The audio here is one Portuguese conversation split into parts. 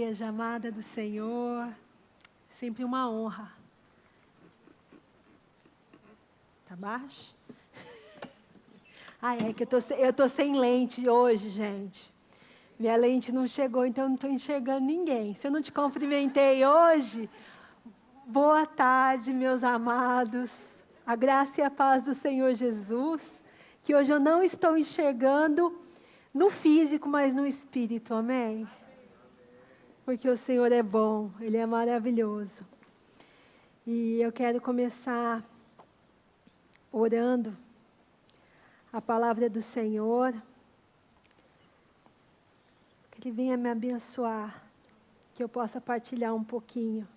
igreja amada do Senhor, sempre uma honra. Tá baixo? É que eu tô sem lente hoje, gente. Minha lente não chegou, então eu não estou enxergando ninguém. Se eu não te cumprimentei hoje, boa tarde, meus amados. A graça e a paz do Senhor Jesus, que hoje eu não estou enxergando no físico, mas no espírito, amém? Porque o Senhor é bom, Ele é maravilhoso. E eu quero começar orando a palavra do Senhor, que Ele venha me abençoar, que eu possa partilhar um pouquinho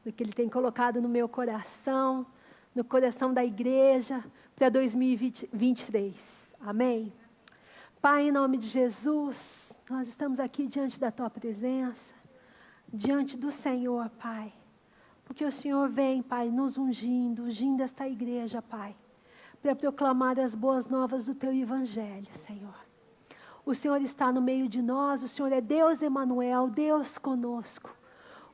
do que Ele tem colocado no meu coração, no coração da igreja, para 2023. Amém? Pai, em nome de Jesus, nós estamos aqui diante da Tua presença, diante do Senhor, Pai, porque o Senhor vem, Pai, nos ungindo esta igreja, Pai, para proclamar as boas novas do Teu Evangelho, Senhor. O Senhor está no meio de nós, o Senhor é Deus Emanuel, Deus conosco.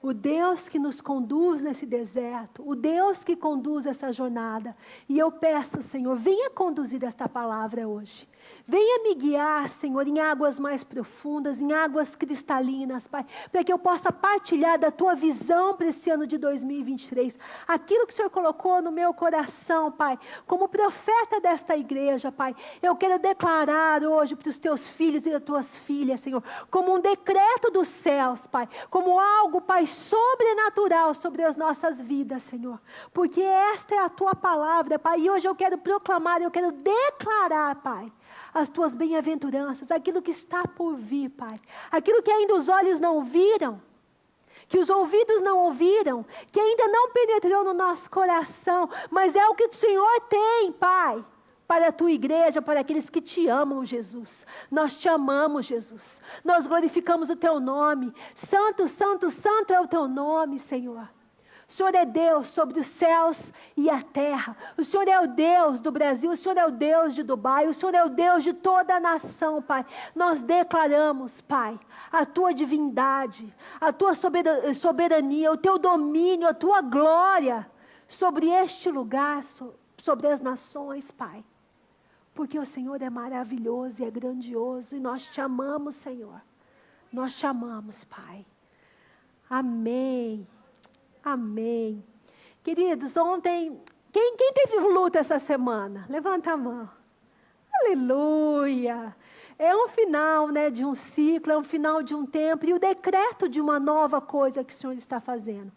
O Deus que nos conduz nesse deserto, o Deus que conduz essa jornada. E eu peço, Senhor, venha conduzir esta palavra hoje. Venha me guiar, Senhor, em águas mais profundas, em águas cristalinas, Pai, para que eu possa partilhar da Tua visão para esse ano de 2023. Aquilo que o Senhor colocou no meu coração, Pai, como profeta desta igreja, Pai, eu quero declarar hoje para os Teus filhos e as Tuas filhas, Senhor, como um decreto dos céus, Pai, como algo, Pai, sobrenatural sobre as nossas vidas, Senhor, porque esta é a Tua palavra, Pai, e hoje eu quero proclamar, eu quero declarar, Pai, as Tuas bem-aventuranças, aquilo que está por vir, Pai, aquilo que ainda os olhos não viram, que os ouvidos não ouviram, que ainda não penetrou no nosso coração, mas é o que o Senhor tem, Pai, para a Tua igreja, para aqueles que Te amam, Jesus. Nós Te amamos, Jesus. Nós glorificamos o Teu nome. Santo, santo, santo é o Teu nome, Senhor. O Senhor é Deus sobre os céus e a terra. O Senhor é o Deus do Brasil, o Senhor é o Deus de Dubai, o Senhor é o Deus de toda a nação, Pai. Nós declaramos, Pai, a Tua divindade, a Tua soberania, o Teu domínio, a Tua glória sobre este lugar, sobre as nações, Pai. Porque o Senhor é maravilhoso e é grandioso e nós Te amamos, Senhor. Nós Te amamos, Pai. Amém. Amém. Queridos, ontem, quem teve luta essa semana? Levanta a mão. Aleluia. É um final, né, de um ciclo, é um final de um tempo e o decreto de uma nova coisa que o Senhor está fazendo.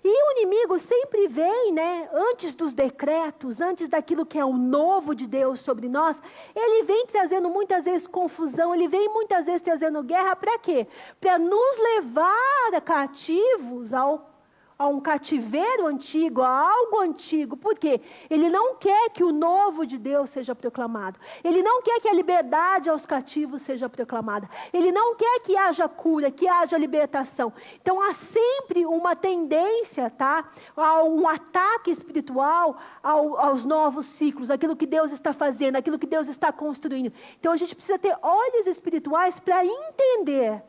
E o inimigo sempre vem, né, antes dos decretos, antes daquilo que é o novo de Deus sobre nós, ele vem trazendo muitas vezes confusão, ele vem muitas vezes trazendo guerra, para quê? Para nos levar cativos a um cativeiro antigo, a algo antigo. Por quê? Ele não quer que o novo de Deus seja proclamado. Ele não quer que a liberdade aos cativos seja proclamada. Ele não quer que haja cura, que haja libertação. Então há sempre uma tendência, tá? A um ataque espiritual aos novos ciclos, aquilo que Deus está fazendo, aquilo que Deus está construindo. Então a gente precisa ter olhos espirituais para entender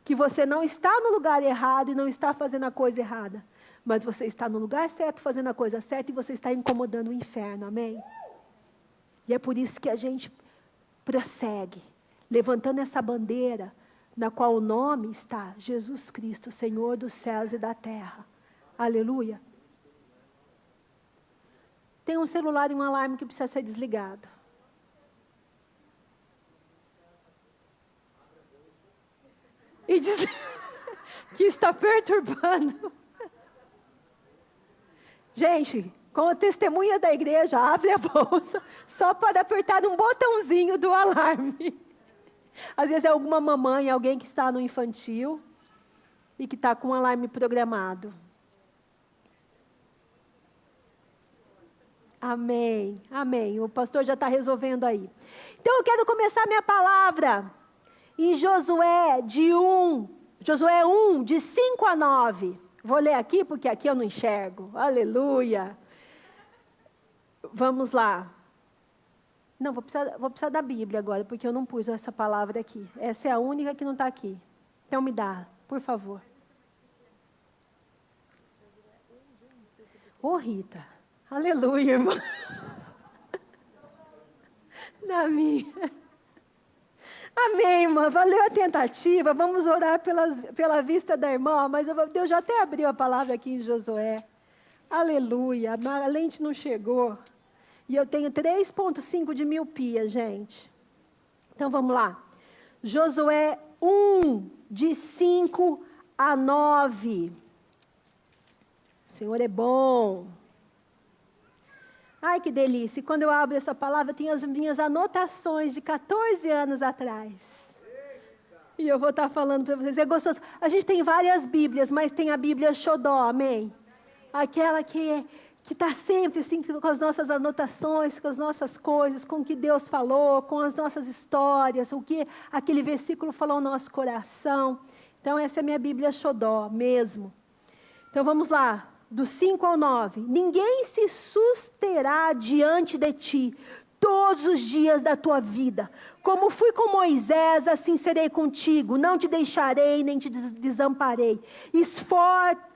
que você não está no lugar errado e não está fazendo a coisa errada. Mas você está no lugar certo, fazendo a coisa certa e você está incomodando o inferno, amém? E é por isso que a gente prossegue, levantando essa bandeira, na qual o nome está Jesus Cristo, Senhor dos céus e da terra. Aleluia. Tem um celular e um alarme que precisa ser desligado. E diz que está perturbando. Gente, com a testemunha da igreja, abre a bolsa só para apertar um botãozinho do alarme. Às vezes é alguma mamãe, alguém que está no infantil e que está com um alarme programado. Amém, amém. O pastor já está resolvendo aí. Então eu quero começar minha palavra em Josué 1, de 5 a 9. Vou ler aqui, porque aqui eu não enxergo. Aleluia. Vamos lá. Não, vou precisar da Bíblia agora, porque eu não pus essa palavra aqui. Essa é a única que não está aqui. Então me dá. por favor. Ô, Rita, aleluia, irmã. Na minha. Amém, irmã. Valeu a tentativa. Vamos orar pela vista da irmã, mas Deus já até abriu a palavra aqui em Josué. Aleluia. A lente não chegou. E eu tenho 3,5 de miopia, gente. Então vamos lá. Josué 1, de 5 a 9. O Senhor é bom. Ai, que delícia. E quando eu abro essa palavra, tem as minhas anotações de 14 anos atrás. E eu vou estar falando para vocês. É gostoso. A gente tem várias Bíblias, mas tem a Bíblia Xodó, amém? Aquela que está sempre assim, com as nossas anotações, com as nossas coisas, com o que Deus falou, com as nossas histórias, o que aquele versículo falou no nosso coração. Então, essa é a minha Bíblia Xodó mesmo. Então, vamos lá. Do 5 ao 9, ninguém se susterá diante de ti todos os dias da tua vida. Como fui com Moisés, assim serei contigo. Não te deixarei, nem te desamparei.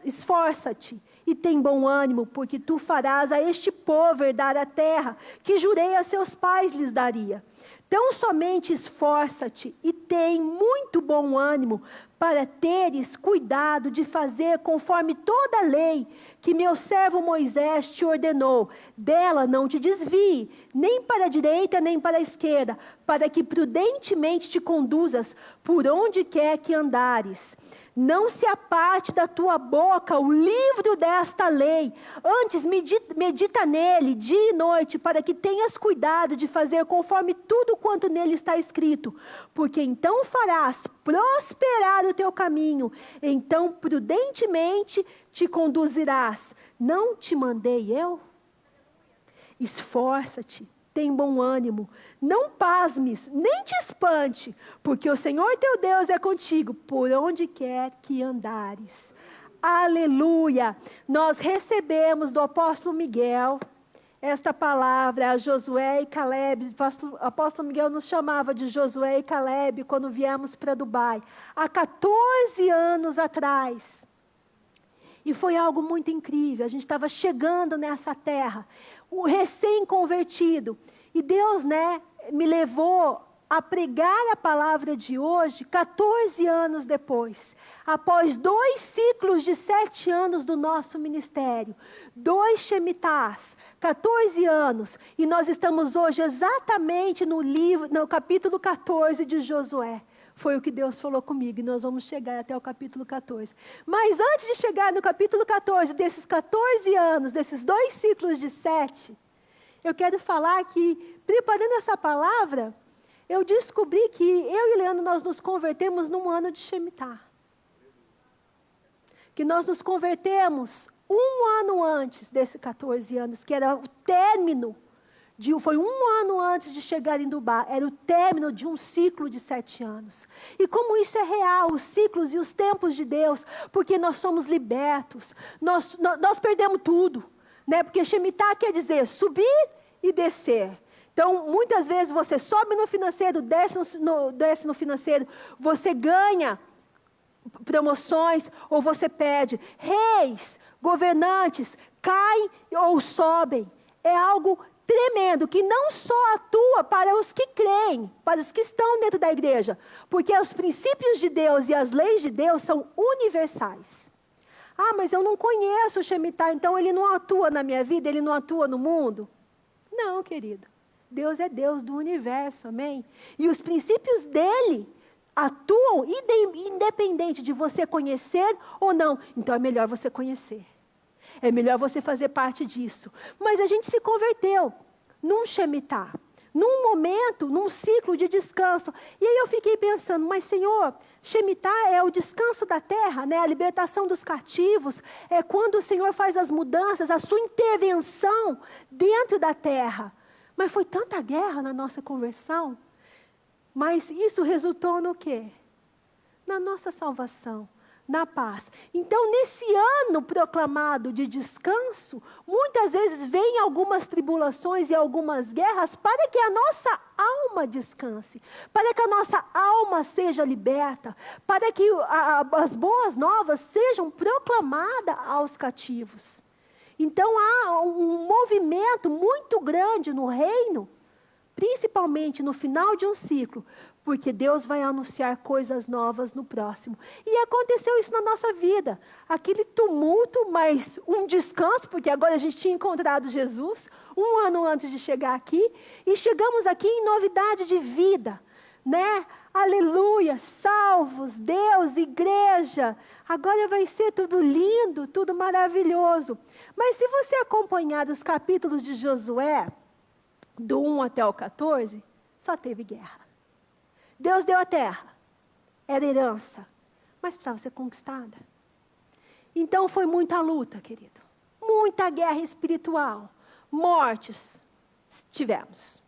Esforça-te e tem bom ânimo, porque tu farás a este povo herdar a terra, que jurei a seus pais lhes daria. Tão somente esforça-te e tem muito bom ânimo, para teres cuidado de fazer conforme toda a lei que meu servo Moisés te ordenou. Dela não te desvie, nem para a direita, nem para a esquerda, para que prudentemente te conduzas por onde quer que andares. Não se aparte da tua boca o livro desta lei, antes medita nele dia e noite, para que tenhas cuidado de fazer conforme tudo quanto nele está escrito, porque então farás prosperar o teu caminho, então prudentemente te conduzirás. Não te mandei eu? Esforça-te. Tem bom ânimo, não pasmes, nem te espante, porque o Senhor teu Deus é contigo, por onde quer que andares. Aleluia! Nós recebemos do apóstolo Miguel esta palavra a Josué e Caleb. O apóstolo Miguel nos chamava de Josué e Caleb quando viemos para Dubai, há 14 anos atrás. E foi algo muito incrível, a gente estava chegando nessa terra, o recém-convertido. E Deus, me levou a pregar a palavra de hoje, 14 anos depois. Após 2 ciclos de 7 anos do nosso ministério, 2 Shemitahs, 14 anos. E nós estamos hoje exatamente no capítulo 14 de Josué. Foi o que Deus falou comigo, e nós vamos chegar até o capítulo 14. Mas antes de chegar no capítulo 14, desses 14 anos, desses 2 ciclos de 7, eu quero falar que, preparando essa palavra, eu descobri que eu e Leandro, nós nos convertemos num ano de Shemitah. Que nós nos convertemos 1 ano antes desses 14 anos, que era o término. Foi 1 ano antes de chegar em Dubai, era o término de um ciclo de 7 anos. E como isso é real, os ciclos e os tempos de Deus, porque nós somos libertos, nós perdemos tudo, porque Shemitah quer dizer subir e descer. Então, muitas vezes você sobe no financeiro, desce no financeiro, você ganha promoções ou você perde. Reis, governantes, caem ou sobem. É algo tremendo, que não só atua para os que creem, para os que estão dentro da igreja, porque os princípios de Deus e as leis de Deus são universais. Ah, mas eu não conheço o Shemitah, então ele não atua na minha vida, ele não atua no mundo? Não, querido. Deus é Deus do universo, amém? E os princípios dele atuam independente de você conhecer ou não. Então é melhor você conhecer. É melhor você fazer parte disso. Mas a gente se converteu num Shemitah, num momento, num ciclo de descanso. E aí eu fiquei pensando, mas Senhor, Shemitah é o descanso da terra, a libertação dos cativos, é quando o Senhor faz as mudanças, a sua intervenção dentro da terra. Mas foi tanta guerra na nossa conversão. Mas isso resultou no quê? Na nossa salvação. na paz. Então, nesse ano proclamado de descanso, muitas vezes vêm algumas tribulações e algumas guerras para que a nossa alma descanse, para que a nossa alma seja liberta, para que as boas novas sejam proclamadas aos cativos. Então, há um movimento muito grande no reino, principalmente no final de um ciclo, porque Deus vai anunciar coisas novas no próximo. E aconteceu isso na nossa vida. Aquele tumulto, mas um descanso, porque agora a gente tinha encontrado Jesus, um ano antes de chegar aqui, e chegamos aqui em novidade de vida, né? Aleluia, salvos, Deus, igreja. Agora vai ser tudo lindo, tudo maravilhoso. Mas se você acompanhar os capítulos de Josué, do 1 até o 14, só teve guerra. Deus deu a terra, era herança, mas precisava ser conquistada. Então foi muita luta, querido. Muita guerra espiritual. Mortes, tivemos.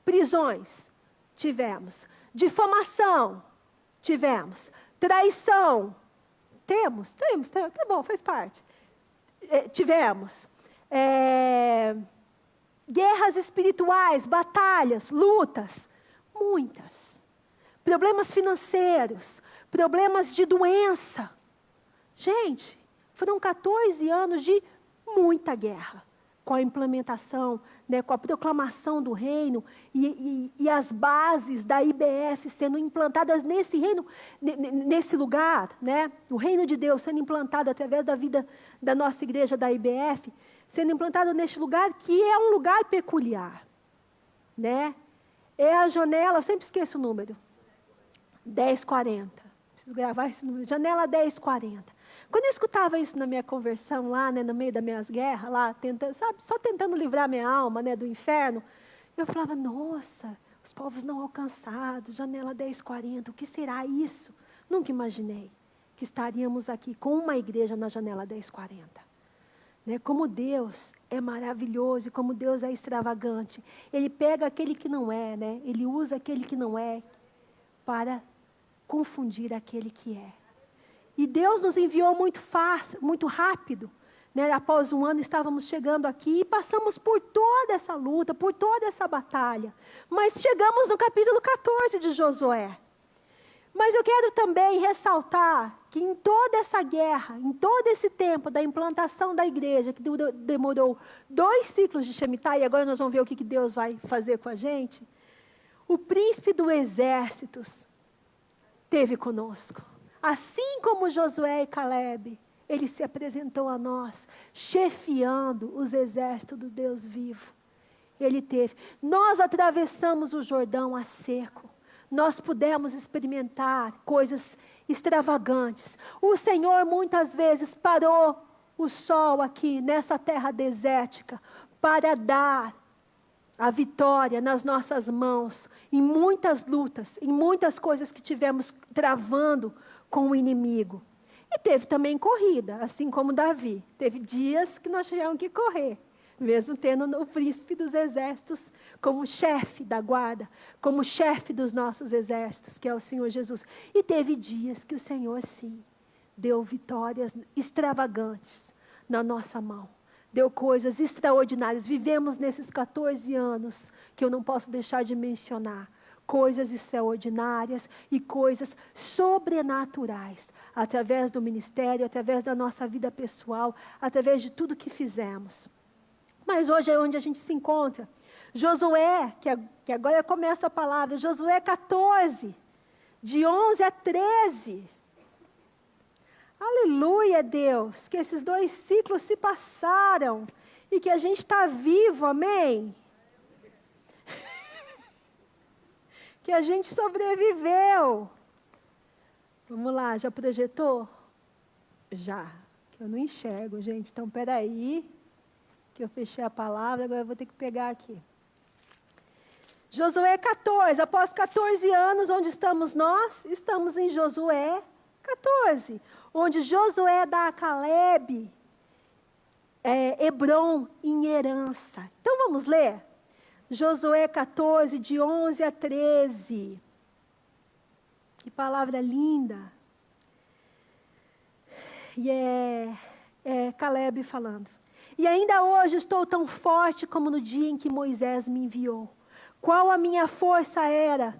Prisões, tivemos. Difamação, tivemos. Traição, temos, tá bom, faz parte. Tivemos. Guerras espirituais, batalhas, lutas, muitas. Problemas financeiros, problemas de doença. Gente, foram 14 anos de muita guerra, com a implementação, né, com a proclamação do reino e as bases da IBF sendo implantadas nesse reino, nesse lugar, né, o reino de Deus sendo implantado através da vida da nossa igreja da IBF, sendo implantado neste lugar que é um lugar peculiar, né? É a janela, eu sempre esqueço o número, 1040. Preciso gravar esse número, janela 1040. Quando eu escutava isso na minha conversão lá, né, no meio das minhas guerras, lá, tentando, sabe, só tentando livrar minha alma, né, do inferno, eu falava, nossa, os povos não alcançados, janela 1040, o que será isso? Nunca imaginei que estaríamos aqui com uma igreja na janela 1040. Né, como Deus é maravilhoso e como Deus é extravagante. Ele pega aquele que não é, né, ele usa aquele que não é para confundir aquele que é. E Deus nos enviou muito fácil, muito rápido. Né? Após um ano estávamos chegando aqui e passamos por toda essa luta, por toda essa batalha. Mas chegamos no capítulo 14 de Josué. Mas eu quero também ressaltar que em toda essa guerra, em todo esse tempo da implantação da igreja, que demorou 2 ciclos de Shemitah, e agora nós vamos ver o que Deus vai fazer com a gente, o príncipe dos exércitos esteve conosco. Assim como Josué e Calebe, ele se apresentou a nós, chefiando os exércitos do Deus vivo. Ele teve. Nós atravessamos o Jordão a seco. Nós pudemos experimentar coisas extravagantes. O Senhor muitas vezes parou o sol aqui, nessa terra desértica, para dar a vitória nas nossas mãos, em muitas lutas, em muitas coisas que tivemos travando com o inimigo. E teve também corrida, assim como Davi. Teve dias que nós tivemos que correr, mesmo tendo o príncipe dos exércitos como chefe da guarda, como chefe dos nossos exércitos, que é o Senhor Jesus. E teve dias que o Senhor, sim, deu vitórias extravagantes na nossa mão. Deu coisas extraordinárias. Vivemos nesses 14 anos, que eu não posso deixar de mencionar, coisas extraordinárias e coisas sobrenaturais, através do ministério, através da nossa vida pessoal, através de tudo que fizemos. Mas hoje é onde a gente se encontra. Josué, que agora começa a palavra, Josué 14, de 11 a 13. Aleluia, Deus, que esses 2 ciclos se passaram e que a gente está vivo, amém? Que a gente sobreviveu. Vamos lá, já projetou? Já, que eu não enxergo, gente. Então, peraí, que eu fechei a palavra, agora eu vou ter que pegar aqui. Josué 14, após 14 anos, onde estamos nós? Estamos em Josué 14, onde Josué dá a Calebe, Hebrom em herança. Então, vamos ler? Josué 14, de 11 a 13. Que palavra linda. E é Caleb falando. E ainda hoje estou tão forte como no dia em que Moisés me enviou. Qual a minha força era,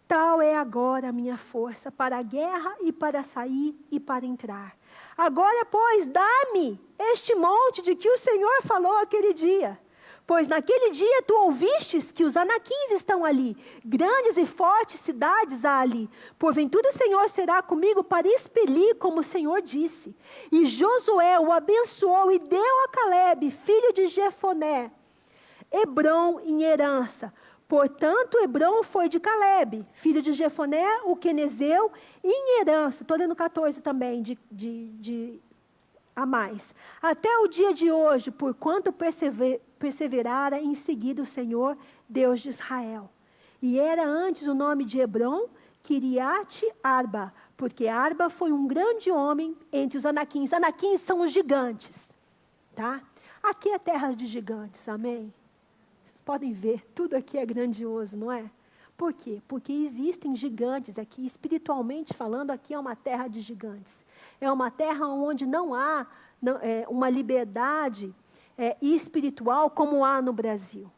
tal é agora a minha força para a guerra e para sair e para entrar. Agora, pois, dá-me este monte de que o Senhor falou aquele dia. Pois naquele dia tu ouvistes que os anaquins estão ali, grandes e fortes cidades há ali. Porventura o Senhor será comigo para expelir, como o Senhor disse. E Josué o abençoou e deu a Caleb, filho de Jefoné, Hebrom em herança. Portanto, Hebrom foi de Caleb, filho de Jefoné, o quenezeu, em herança. Estou lendo 14 também, a mais. Até o dia de hoje, porquanto perseverara em seguir o Senhor, Deus de Israel. E era antes o nome de Hebrom, Kiriate Arba, porque Arba foi um grande homem entre os anaquins. Anaquins são os gigantes, tá? Aqui é terra de gigantes, amém? Vocês podem ver, tudo aqui é grandioso, não é? Por quê? Porque existem gigantes aqui, espiritualmente falando, aqui é uma terra de gigantes. É uma terra onde não há uma liberdade espiritual como há no Brasil.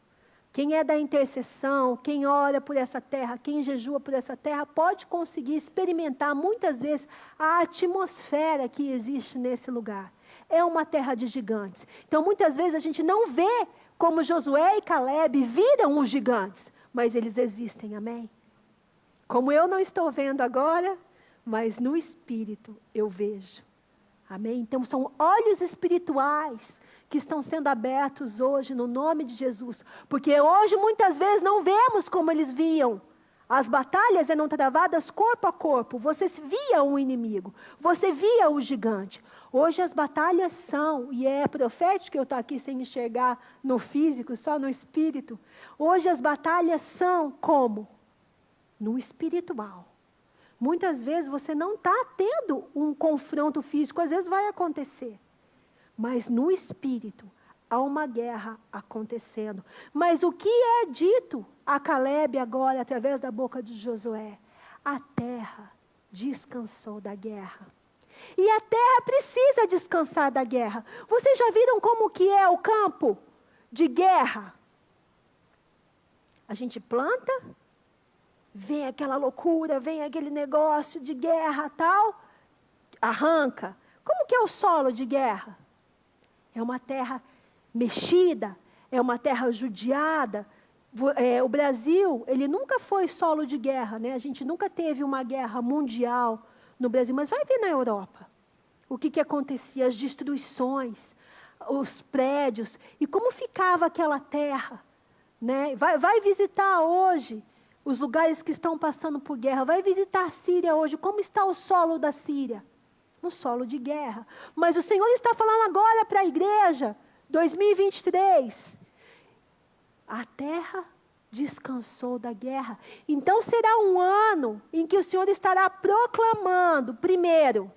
Quem é da intercessão, quem ora por essa terra, quem jejua por essa terra, pode conseguir experimentar muitas vezes a atmosfera que existe nesse lugar. É uma terra de gigantes. Então, muitas vezes a gente não vê como Josué e Caleb viram os gigantes, mas eles existem, amém? Como eu não estou vendo agora, mas no Espírito eu vejo. Amém? Então são olhos espirituais que estão sendo abertos hoje no nome de Jesus. Porque hoje muitas vezes não vemos como eles viam. As batalhas eram travadas corpo a corpo. Você via um inimigo, você via o gigante. Hoje as batalhas são, e é profético eu estar aqui sem enxergar no físico, só no espírito. Hoje as batalhas são como? No espiritual. Muitas vezes você não está tendo um confronto físico, às vezes vai acontecer. Mas no espírito há uma guerra acontecendo. Mas o que é dito a Caleb agora, através da boca de Josué? A terra descansou da guerra. E a terra precisa descansar da guerra. Vocês já viram como que é o campo de guerra? A gente planta, vem aquela loucura, vem aquele negócio de guerra tal, arranca. Como que é o solo de guerra? É uma terra mexida, é uma terra judiada. O Brasil, ele nunca foi solo de guerra, né? A gente nunca teve uma guerra mundial no Brasil, mas vai ver na Europa. O que acontecia, as destruições, os prédios, e como ficava aquela terra, né? Vai visitar hoje os lugares que estão passando por guerra. Vai visitar a Síria hoje. Como está o solo da Síria? Um solo de guerra. Mas o Senhor está falando agora para a igreja, 2023. A terra descansou da guerra. Então será um ano em que o Senhor estará proclamando, primeiro,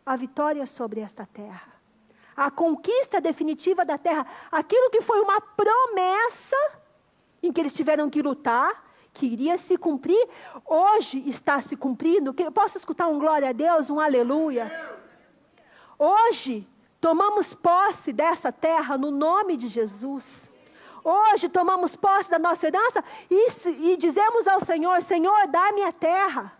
a vitória sobre esta terra. A conquista definitiva da terra. Aquilo que foi uma promessa em que eles tiveram que lutar, que iria se cumprir, hoje está se cumprindo. Posso escutar um glória a Deus, um aleluia? Hoje, tomamos posse dessa terra no nome de Jesus. Hoje, tomamos posse da nossa herança e dizemos ao Senhor, Senhor, dá-me a terra.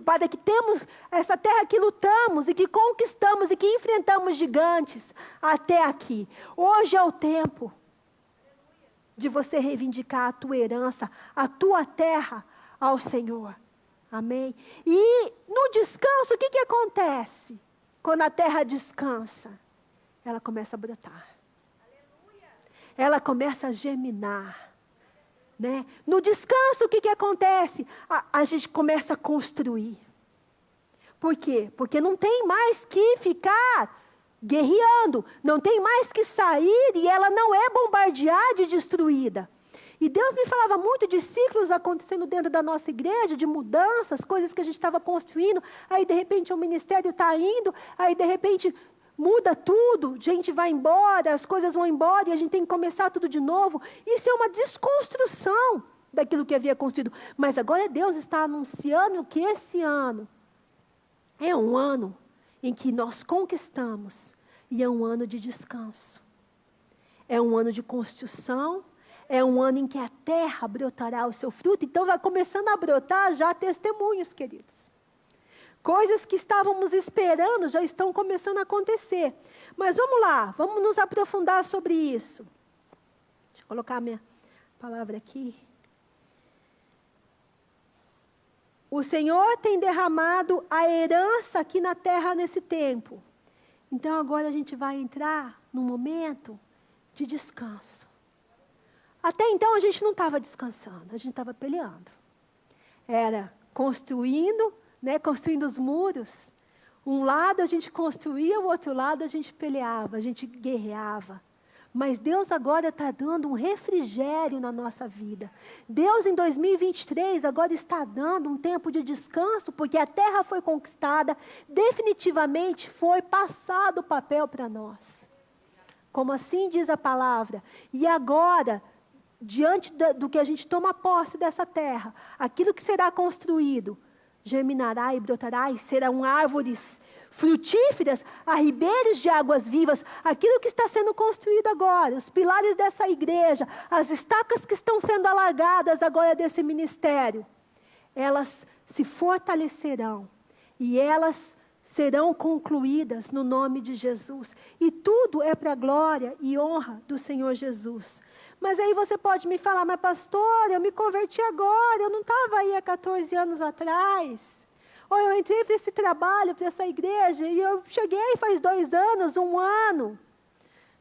Para que temos essa terra que lutamos e que conquistamos e que enfrentamos gigantes até aqui. Hoje é o tempo de você reivindicar a tua herança, a tua terra ao Senhor. Amém? E no descanso, o que acontece? Quando a terra descansa, ela começa a brotar. Ela começa a germinar. Né? No descanso, o que acontece? A gente começa a construir. Por quê? Porque não tem mais que ficar guerreando, não tem mais que sair e ela não é bombardeada e destruída. E Deus me falava muito de ciclos acontecendo dentro da nossa igreja, de mudanças, coisas que a gente estava construindo, aí de repente o ministério está indo, aí de repente muda tudo, gente vai embora, as coisas vão embora e a gente tem que começar tudo de novo. Isso é uma desconstrução daquilo que havia construído. Mas agora Deus está anunciando que esse ano é um ano em que nós conquistamos, e é um ano de descanso. É um ano de construção, é um ano em que a terra brotará o seu fruto. Então vai começando a brotar já testemunhos, queridos. Coisas que estávamos esperando já estão começando a acontecer. Mas vamos lá, vamos nos aprofundar sobre isso. Deixa eu colocar a minha palavra aqui. O Senhor tem derramado a herança aqui na terra nesse tempo. Então agora a gente vai entrar num momento de descanso. Até então a gente não estava descansando, a gente estava peleando. Era construindo, construindo os muros. Um lado a gente construía, o outro lado a gente peleava, a gente guerreava. Mas Deus agora está dando um refrigério na nossa vida. Deus em 2023 agora está dando um tempo de descanso, porque a terra foi conquistada, definitivamente foi passado o papel para nós. Como assim diz a palavra. E agora, diante do que a gente toma posse dessa terra, aquilo que será construído, germinará e brotará e serão árvores frutíferas a ribeiros de águas vivas. Aquilo que está sendo construído agora, os pilares dessa igreja, as estacas que estão sendo alargadas agora desse ministério, elas se fortalecerão e elas serão concluídas no nome de Jesus. E tudo é para a glória e honra do Senhor Jesus. Mas aí você pode me falar, mas pastor, eu me converti agora, eu não estava aí há 14 anos atrás. Ou eu entrei para esse trabalho, para essa igreja, e eu cheguei faz 2 anos, 1 ano.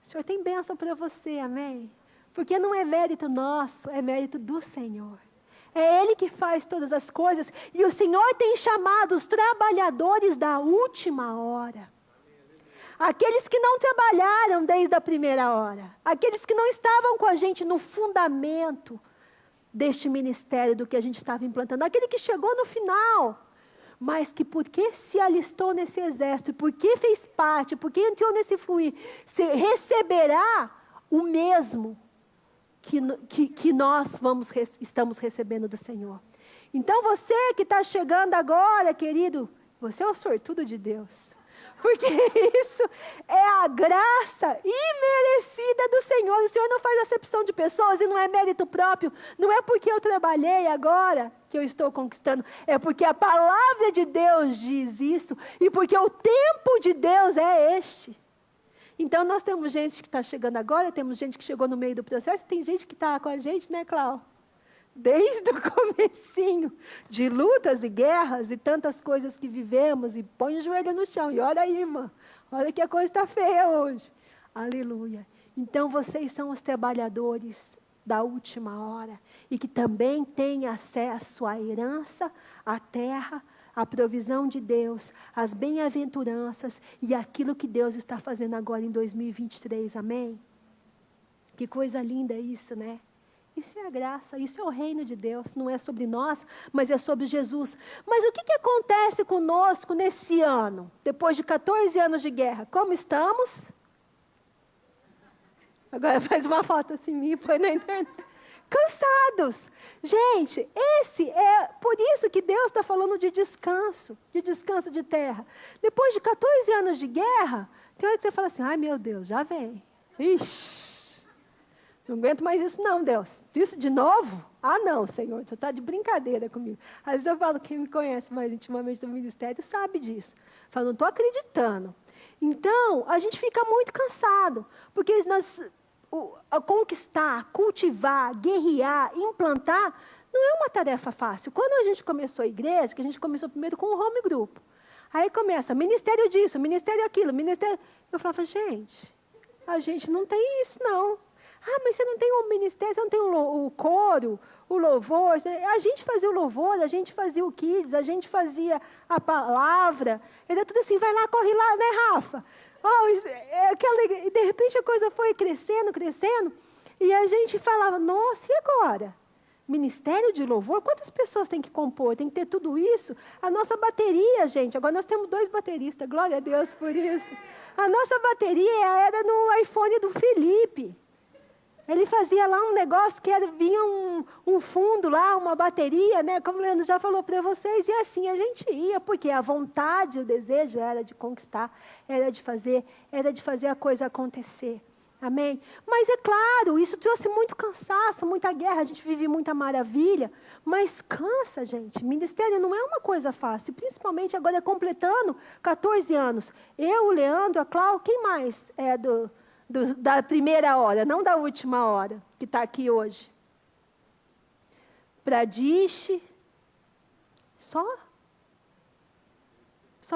O Senhor tem bênção para você, amém? Porque não é mérito nosso, é mérito do Senhor. É Ele que faz todas as coisas, e o Senhor tem chamado os trabalhadores da última hora. Aqueles que não trabalharam desde a primeira hora. Aqueles que não estavam com a gente no fundamento deste ministério, do que a gente estava implantando. Aquele que chegou no final, mas que porque se alistou nesse exército, porque fez parte, porque entrou nesse fluir, receberá o mesmo que nós estamos recebendo do Senhor. Então você que está chegando agora, querido, você é o sortudo de Deus. Porque isso é a graça imerecida do Senhor. O Senhor não faz acepção de pessoas e não é mérito próprio. Não é porque eu trabalhei agora que eu estou conquistando. É porque a palavra de Deus diz isso. E porque o tempo de Deus é este. Então nós temos gente que está chegando agora, temos gente que chegou no meio do processo, tem gente que está com a gente, né, Cláudio? Desde o comecinho de lutas e guerras e tantas coisas que vivemos, e põe o joelho no chão, e olha aí, irmã, olha que a coisa está feia hoje. Aleluia. Então vocês são os trabalhadores da última hora, e que também têm acesso à herança, à terra, à provisão de Deus, às bem-aventuranças, e aquilo que Deus está fazendo agora em 2023, amém? Que coisa linda isso, né? Isso é a graça, isso é o reino de Deus, não é sobre nós, mas é sobre Jesus. Mas o que acontece conosco nesse ano, depois de 14 anos de guerra? Como estamos? Agora faz uma foto assim, me põe na internet. Cansados. Gente, por isso que Deus está falando de descanso de terra. Depois de 14 anos de guerra, tem hora que você fala assim, ai meu Deus, já vem. Ixi. Não aguento mais isso não, Deus. Isso de novo? Ah, não, Senhor, você está de brincadeira comigo. Às vezes eu falo, quem me conhece mais intimamente do ministério sabe disso. Eu falo, não estou acreditando. Então, a gente fica muito cansado, porque conquistar, cultivar, guerrear, implantar, não é uma tarefa fácil. Quando a gente começou a igreja, que a gente começou primeiro com o home group. Aí começa, ministério disso, ministério aquilo, ministério... Eu falava, gente, a gente não tem isso não. Ah, mas você não tem um ministério, você não tem o coro, o louvor. A gente fazia o louvor, a gente fazia o kids, a gente fazia a palavra. Era tudo assim, vai lá, corre lá, né, Rafa? E de repente a coisa foi crescendo, e a gente falava, nossa, e agora? Ministério de louvor? Quantas pessoas tem que compor? Tem que ter tudo isso? A nossa bateria, gente, agora nós temos 2 bateristas, glória a Deus por isso. A nossa bateria era no iPhone do Felipe. Ele fazia lá um negócio que vinha um fundo lá, uma bateria, né? Como o Leandro já falou para vocês, e assim a gente ia, porque a vontade, o desejo era de conquistar, era de fazer a coisa acontecer. Amém? Mas é claro, isso trouxe muito cansaço, muita guerra, a gente vive muita maravilha, mas cansa, gente. Ministério não é uma coisa fácil, principalmente agora completando 14 anos. Eu, o Leandro, a Cláudia, quem mais é da primeira hora, não da última hora, que está aqui hoje? Pradiche, só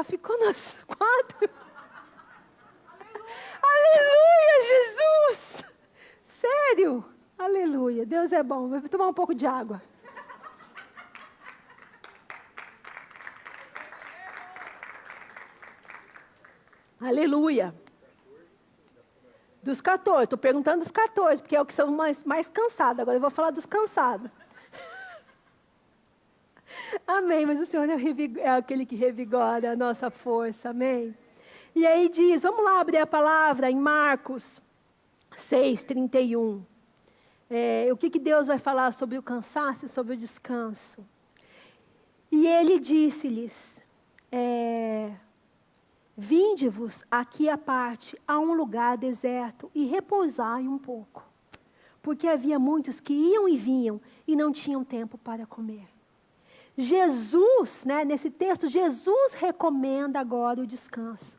ficou nós 4. Aleluia, Jesus! Sério? Aleluia, Deus é bom. Vou tomar um pouco de água. Aleluia. Dos 14, estou perguntando dos 14, porque é o que são mais cansados. Agora eu vou falar dos cansados. Amém, mas o Senhor é aquele que revigora a nossa força, amém? E aí diz, vamos lá abrir a palavra em Marcos 6:31. O que Deus vai falar sobre o cansaço e sobre o descanso. E ele disse-lhes, vinde-vos aqui à parte, a um lugar deserto, e repousai um pouco. Porque havia muitos que iam e vinham, e não tinham tempo para comer. Jesus, né, nesse texto, Jesus recomenda agora o descanso.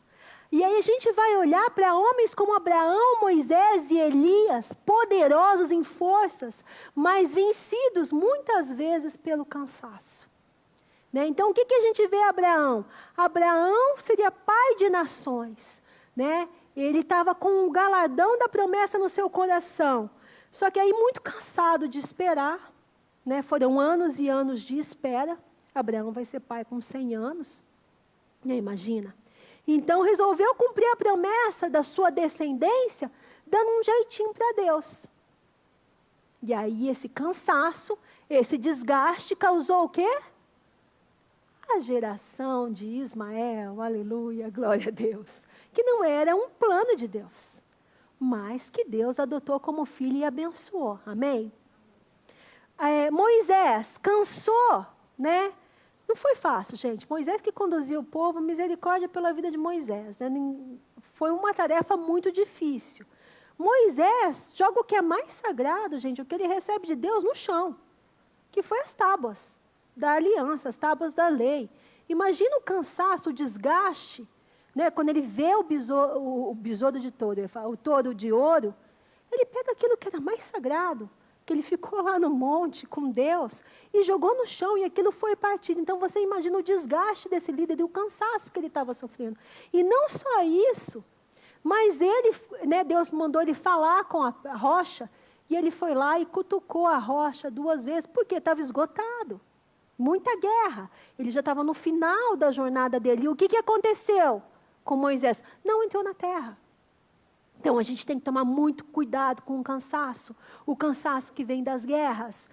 E aí a gente vai olhar para homens como Abraão, Moisés e Elias, poderosos em forças, mas vencidos muitas vezes pelo cansaço. Né? Então, o que a gente vê Abraão? Abraão seria pai de nações. Né? Ele estava com o galardão da promessa no seu coração. Só que aí, muito cansado de esperar, né? Foram anos e anos de espera. Abraão vai ser pai com 100 anos. Né? Imagina. Então, resolveu cumprir a promessa da sua descendência, dando um jeitinho para Deus. E aí, esse cansaço, esse desgaste causou o quê? A geração de Ismael, aleluia, glória a Deus. Que não era um plano de Deus, mas que Deus adotou como filho e abençoou. Amém? Moisés cansou, né? Não foi fácil, gente. Moisés que conduziu o povo, misericórdia pela vida de Moisés. Né? Foi uma tarefa muito difícil. Moisés joga o que é mais sagrado, gente, o que ele recebe de Deus no chão, que foi as tábuas da aliança, as tábuas da lei. Imagina o cansaço, o desgaste, né? Quando ele vê o besouro de touro, o touro de ouro, ele pega aquilo que era mais sagrado, que ele ficou lá no monte com Deus e jogou no chão e aquilo foi partido. Então você imagina o desgaste desse líder e o cansaço que ele estava sofrendo. E não só isso, mas ele, né, Deus mandou ele falar com a rocha e ele foi lá e cutucou a rocha 2 vezes, porque estava esgotado. Muita guerra. Ele já estava no final da jornada dele. E o que aconteceu com Moisés? Não entrou na terra. Então, a gente tem que tomar muito cuidado com o cansaço que vem das guerras.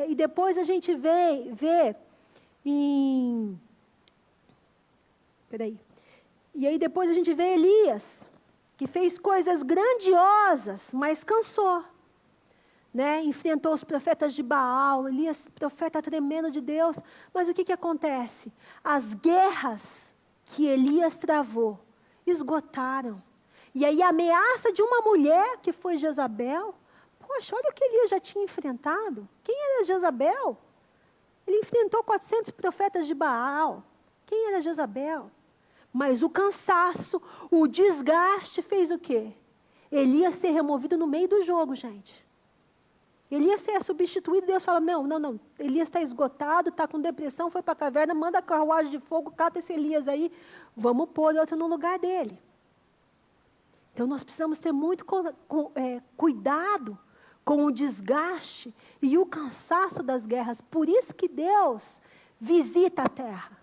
E depois a gente vê em... Peraí. E aí depois a gente vê Elias, que fez coisas grandiosas, mas cansou. Né? Enfrentou os profetas de Baal, Elias, profeta tremendo de Deus. Mas o que acontece? As guerras que Elias travou, esgotaram. E aí a ameaça de uma mulher, que foi Jezabel, poxa, olha o que Elias já tinha enfrentado. Quem era Jezabel? Ele enfrentou 400 profetas de Baal. Quem era Jezabel? Mas o cansaço, o desgaste fez o quê? Elias ser removido no meio do jogo, gente. Elias ser substituído, Deus fala, não, Elias está esgotado, está com depressão, foi para a caverna, manda a carruagem de fogo, cata esse Elias aí, vamos pôr outro no lugar dele. Então, nós precisamos ter muito cuidado com o desgaste e o cansaço das guerras. Por isso que Deus visita a terra.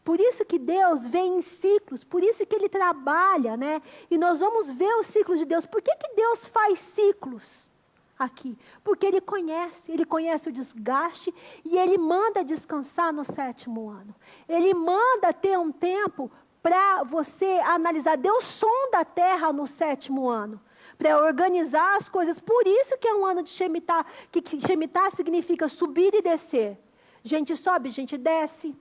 Por isso que Deus vem em ciclos. Por isso que Ele trabalha, né? E nós vamos ver os ciclos de Deus. Por que Deus faz ciclos aqui? Porque Ele conhece o desgaste e Ele manda descansar no 7º ano. Ele manda ter um tempo para você analisar. Deus sonda a terra no 7º ano. para organizar as coisas. Por isso que é um ano de Shemitah, que Shemitah significa subir e descer. Gente sobe, gente desce.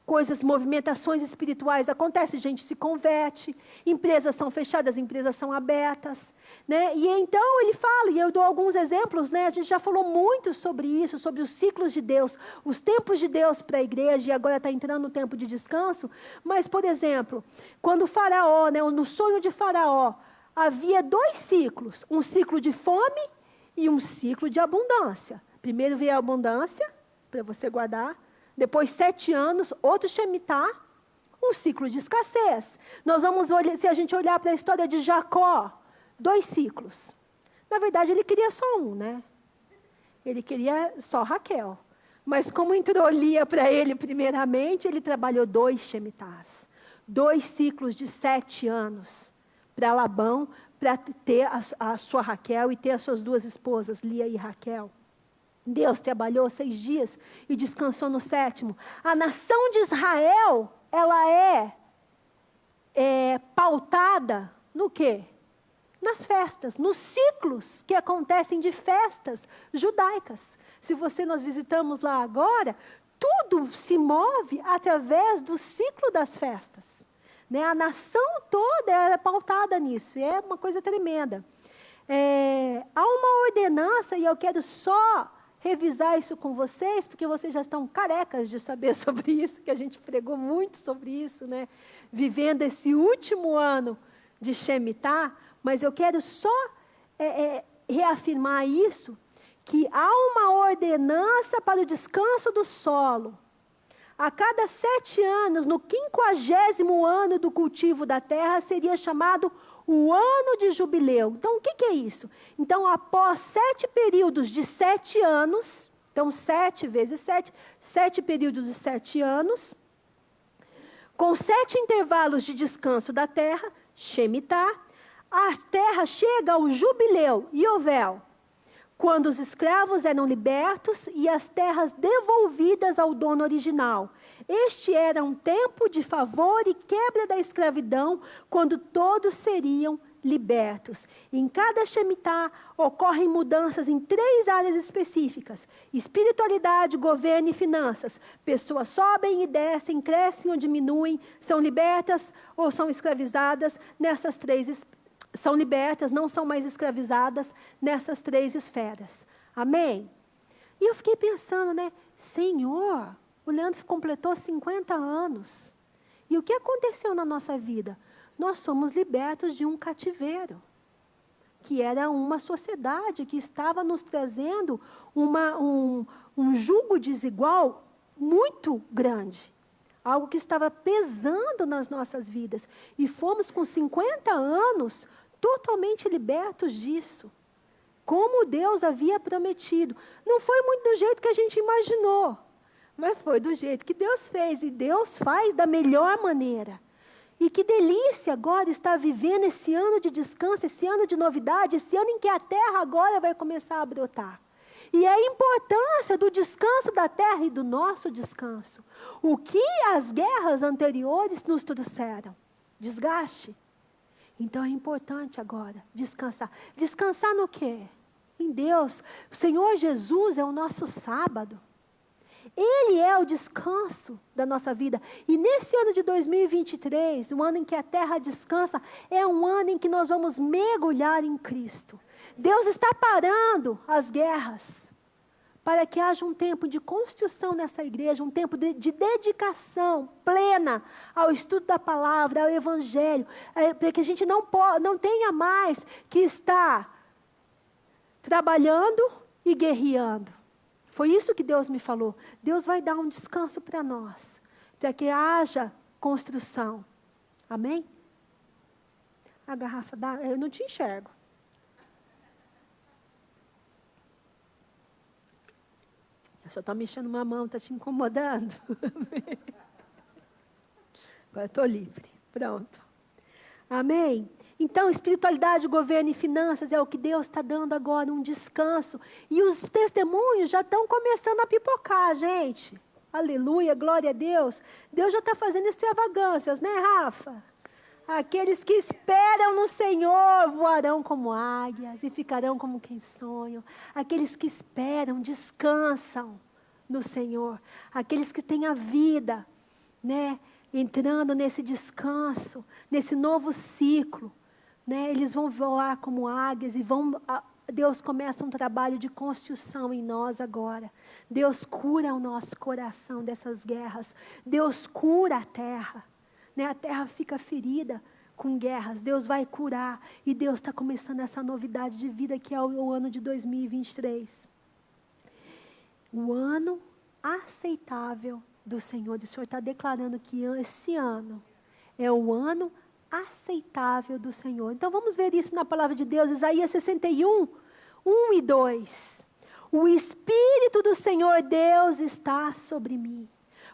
Coisas, movimentações espirituais acontecem, gente se converte, empresas são fechadas, empresas são abertas, né? E então ele fala, e eu dou alguns exemplos, né? A gente já falou muito sobre isso, sobre os ciclos de Deus, os tempos de Deus para a igreja, e agora está entrando no tempo de descanso. Mas, por exemplo, quando o Faraó, né, no sonho de Faraó, havia 2 ciclos, um ciclo de fome e um ciclo de abundância. Primeiro veio a abundância, para você guardar. Depois 7 anos, outro Shemitah, um ciclo de escassez. Nós vamos olhar, se a gente olhar para a história de Jacó, 2 ciclos. Na verdade, ele queria só um, né? Ele queria só Raquel. Mas como entrou Lia para ele primeiramente, ele trabalhou 2 Shemitahs. 2 ciclos de 7 anos para Labão, para ter a sua Raquel e ter as suas 2 esposas, Lia e Raquel. Deus trabalhou 6 dias e descansou no 7º. A nação de Israel, ela é pautada no quê? Nas festas, nos ciclos que acontecem de festas judaicas. Se nós visitamos lá agora, tudo se move através do ciclo das festas. Né? A nação toda é pautada nisso, é uma coisa tremenda. Há uma ordenança, e eu quero só revisar isso com vocês, porque vocês já estão carecas de saber sobre isso, que a gente pregou muito sobre isso, né? Vivendo esse último ano de Shemitah, mas eu quero só reafirmar isso, que há uma ordenança para o descanso do solo. A cada 7 anos, no 50º ano do cultivo da terra, seria chamado o ano de jubileu. Então, o que é isso? Então, após 7 períodos de 7 anos, então 7 vezes 7, 7 períodos de 7 anos, com 7 intervalos de descanso da terra, Shemitah, a terra chega ao jubileu, Yovel, quando os escravos eram libertos e as terras devolvidas ao dono original. Este era um tempo de favor e quebra da escravidão, quando todos seriam libertos. Em cada Shemitah ocorrem mudanças em 3 áreas específicas: espiritualidade, governo e finanças. Pessoas sobem e descem, crescem ou diminuem, são libertas ou são escravizadas nessas 3 são libertas, não são mais escravizadas nessas 3 esferas. Amém? E eu fiquei pensando, né? Senhor, o Leandro completou 50 anos. E o que aconteceu na nossa vida? Nós somos libertos de um cativeiro, que era uma sociedade que estava nos trazendo um jugo desigual muito grande. Algo que estava pesando nas nossas vidas. E fomos com 50 anos totalmente libertos disso. Como Deus havia prometido. Não foi muito do jeito que a gente imaginou, mas foi do jeito que Deus fez. E Deus faz da melhor maneira. E que delícia agora estar vivendo esse ano de descanso, esse ano de novidade, esse ano em que a terra agora vai começar a brotar. E a importância do descanso da terra e do nosso descanso. O que as guerras anteriores nos trouxeram? Desgaste. Então é importante agora descansar. Descansar no quê? Em Deus. O Senhor Jesus é o nosso sábado. Ele é o descanso da nossa vida. E nesse ano de 2023, o ano em que a terra descansa, é um ano em que nós vamos mergulhar em Cristo. Deus está parando as guerras para que haja um tempo de construção nessa igreja, um tempo de dedicação plena ao estudo da palavra, ao evangelho, para que a gente não tenha mais que estar trabalhando e guerreando. Foi isso que Deus me falou. Deus vai dar um descanso para nós, para que haja construção. Amém? A garrafa eu não te enxergo. Eu só estou mexendo uma mão, está te incomodando? Agora estou livre. Pronto. Amém? Então, espiritualidade, governo e finanças é o que Deus está dando agora, um descanso. E os testemunhos já estão começando a pipocar, gente. Aleluia, glória a Deus. Deus já está fazendo extravagâncias, né, Rafa? Aqueles que esperam no Senhor voarão como águias e ficarão como quem sonham. Aqueles que esperam, descansam no Senhor. Aqueles que têm a vida, né, entrando nesse descanso, nesse novo ciclo, né, eles vão voar como águias e Deus começa um trabalho de construção em nós agora. Deus cura o nosso coração dessas guerras. Deus cura a terra. Né? A terra fica ferida com guerras. Deus vai curar. E Deus está começando essa novidade de vida que é o ano de 2023. O ano aceitável do Senhor. O Senhor está declarando que esse ano é o ano aceitável do Senhor. Então vamos ver isso na palavra de Deus. Isaías 61, 1 e 2. O Espírito do Senhor Deus está sobre mim.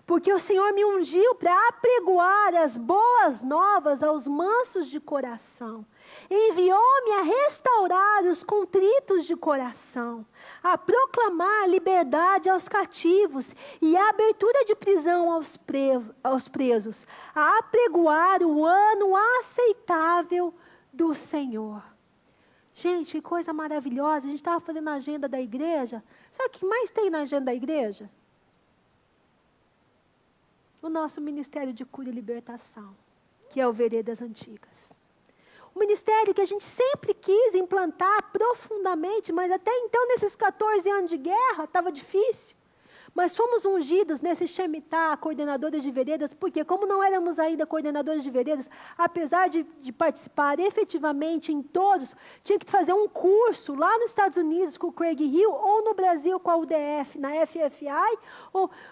Porque o Senhor me ungiu para apregoar as boas novas aos mansos de coração. Enviou-me a restaurar os contritos de coração, a proclamar liberdade aos cativos e a abertura de prisão aos presos, a apregoar o ano aceitável do Senhor. Gente, que coisa maravilhosa. A gente estava fazendo a agenda da igreja. Sabe o que mais tem na agenda da igreja? O nosso Ministério de Cura e Libertação, que é o Veredas Antigas. O ministério que a gente sempre quis implantar profundamente, mas até então, nesses 14 anos de guerra, estava difícil. Mas fomos ungidos nesse Shemitah, coordenadores de veredas, porque como não éramos ainda coordenadores de veredas, apesar de participar efetivamente em todos, tinha que fazer um curso lá nos Estados Unidos com o Craig Hill, ou no Brasil com a UDF, na FFI,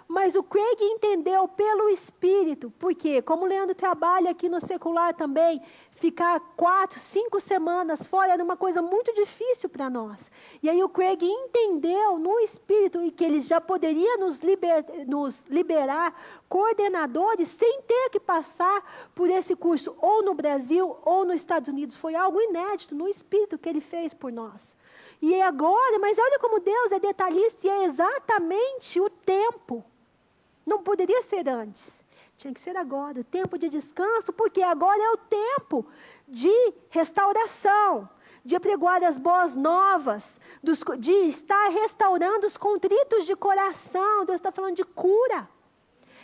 mas o Craig entendeu pelo Espírito, porque como o Leandro trabalha aqui no secular também, ficar 4, 5 semanas fora era uma coisa muito difícil para nós. E aí o Craig entendeu no Espírito e que ele já poderia nos liberar coordenadores sem ter que passar por esse curso ou no Brasil ou nos Estados Unidos. Foi algo inédito no Espírito que ele fez por nós. E agora, mas olha como Deus é detalhista e é exatamente o tempo. Não poderia ser antes. Tinha que ser agora, o tempo de descanso, porque agora é o tempo de restauração, de apregoar as boas novas, de estar restaurando os contritos de coração. Deus está falando de cura.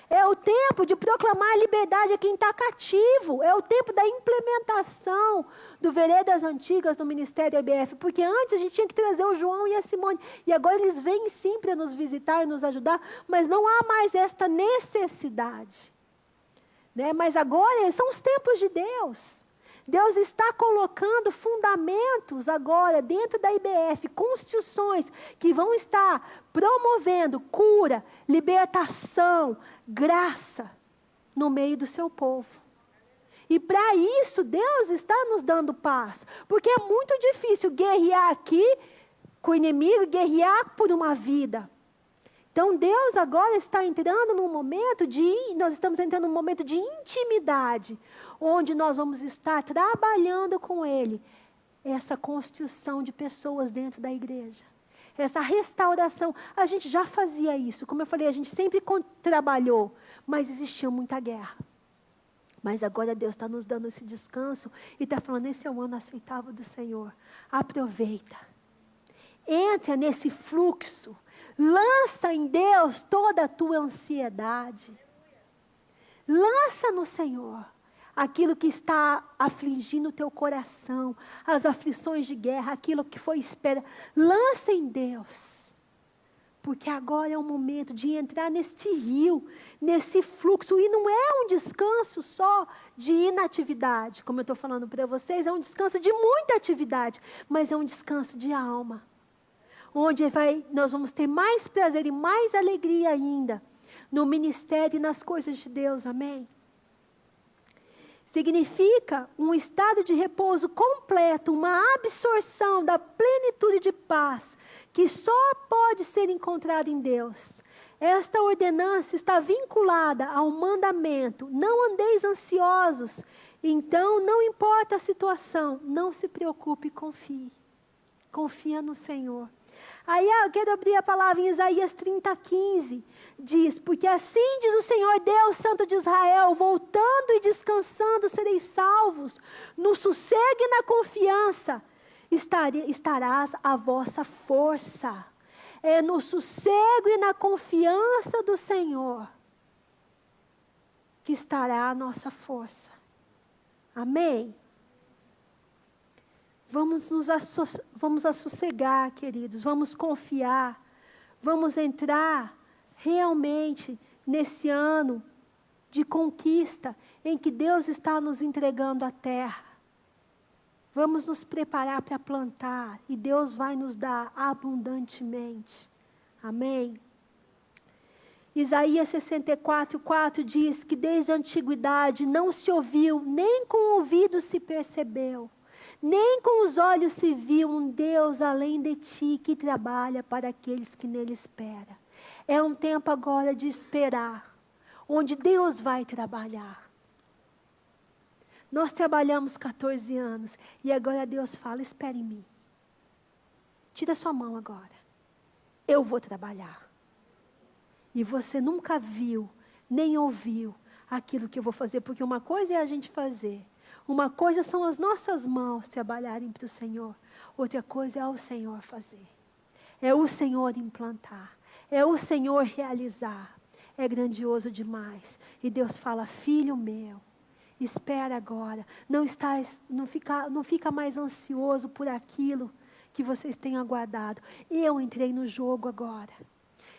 É o tempo de proclamar a liberdade a quem está cativo. É o tempo da implementação do Veredas Antigas no Ministério IBF. Porque antes a gente tinha que trazer o João e a Simone. E agora eles vêm sim para nos visitar e nos ajudar. Mas não há mais esta necessidade. Né? Mas agora são os tempos de Deus. Deus está colocando fundamentos agora dentro da IBF, construções que vão estar promovendo cura, libertação, graça no meio do seu povo. E para isso Deus está nos dando paz, porque é muito difícil guerrear aqui com o inimigo, guerrear por uma vida. Então Deus agora está entrando num momento nós estamos entrando num momento de intimidade, onde nós vamos estar trabalhando com Ele, essa construção de pessoas dentro da igreja, essa restauração. A gente já fazia isso, como eu falei, a gente sempre trabalhou, mas existia muita guerra. Mas agora Deus está nos dando esse descanso e está falando, esse é o ano aceitável do Senhor. Aproveita, entra nesse fluxo. Lança em Deus toda a tua ansiedade. Lança no Senhor aquilo que está afligindo o teu coração, as aflições de guerra, aquilo que foi esperado. Lança em Deus. Porque agora é o momento de entrar neste rio, nesse fluxo. E não é um descanso só de inatividade, como eu estou falando para vocês, é um descanso de muita atividade, mas é um descanso de alma. Onde nós vamos ter mais prazer e mais alegria ainda no ministério e nas coisas de Deus, amém? Significa um estado de repouso completo, uma absorção da plenitude de paz, que só pode ser encontrada em Deus. Esta ordenança está vinculada ao mandamento, não andeis ansiosos, então não importa a situação, não se preocupe e confie. Confia no Senhor. Aí eu quero abrir a palavra em Isaías 30:15. Diz, porque assim diz o Senhor Deus Santo de Israel, voltando e descansando sereis salvos, no sossego e na confiança estarás a vossa força. É no sossego e na confiança do Senhor que estará a nossa força. Amém? Vamos assossegar, queridos, vamos confiar, vamos entrar realmente nesse ano de conquista em que Deus está nos entregando a terra. Vamos nos preparar para plantar e Deus vai nos dar abundantemente. Amém? Isaías 64:4 diz que desde a antiguidade não se ouviu, nem com o ouvido se percebeu, nem com os olhos se viu um Deus além de ti que trabalha para aqueles que nele esperam. É um tempo agora de esperar, onde Deus vai trabalhar. Nós trabalhamos 14 anos e agora Deus fala, espere em mim. Tira sua mão agora. Eu vou trabalhar. E você nunca viu, nem ouviu aquilo que eu vou fazer, porque uma coisa é a gente fazer. Uma coisa são as nossas mãos trabalharem para o Senhor. Outra coisa é o Senhor fazer. É o Senhor implantar. É o Senhor realizar. É grandioso demais. E Deus fala, filho meu, espera agora. Não fica mais ansioso por aquilo que vocês têm aguardado. Eu entrei no jogo agora.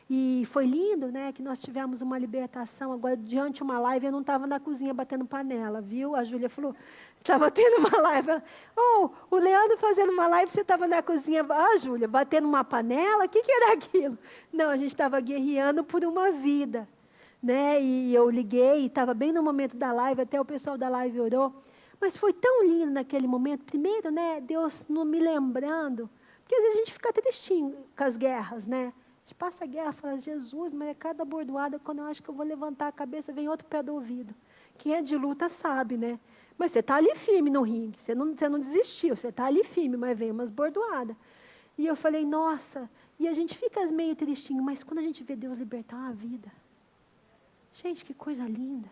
E foi lindo, né, que nós tivemos uma libertação agora diante de uma live. Eu não estava na cozinha batendo panela, viu? A Júlia falou, estava tendo uma live. O Leandro fazendo uma live, você estava na cozinha. Júlia, batendo uma panela? O que era aquilo? Não, a gente estava guerreando por uma vida, né? E eu liguei, estava bem no momento da live, até o pessoal da live orou. Mas foi tão lindo naquele momento. Primeiro, né, Deus não me lembrando, porque às vezes a gente fica tristinho com as guerras, né? A gente passa a guerra e fala, Jesus, mas é cada bordoada, quando eu acho que eu vou levantar a cabeça, vem outro pé do ouvido. Quem é de luta sabe, né? Mas você está ali firme no ringue, você não desistiu, você está ali firme, mas vem umas bordoadas. E eu falei, nossa, e a gente fica meio tristinho, mas quando a gente vê Deus libertar uma vida, gente, que coisa linda.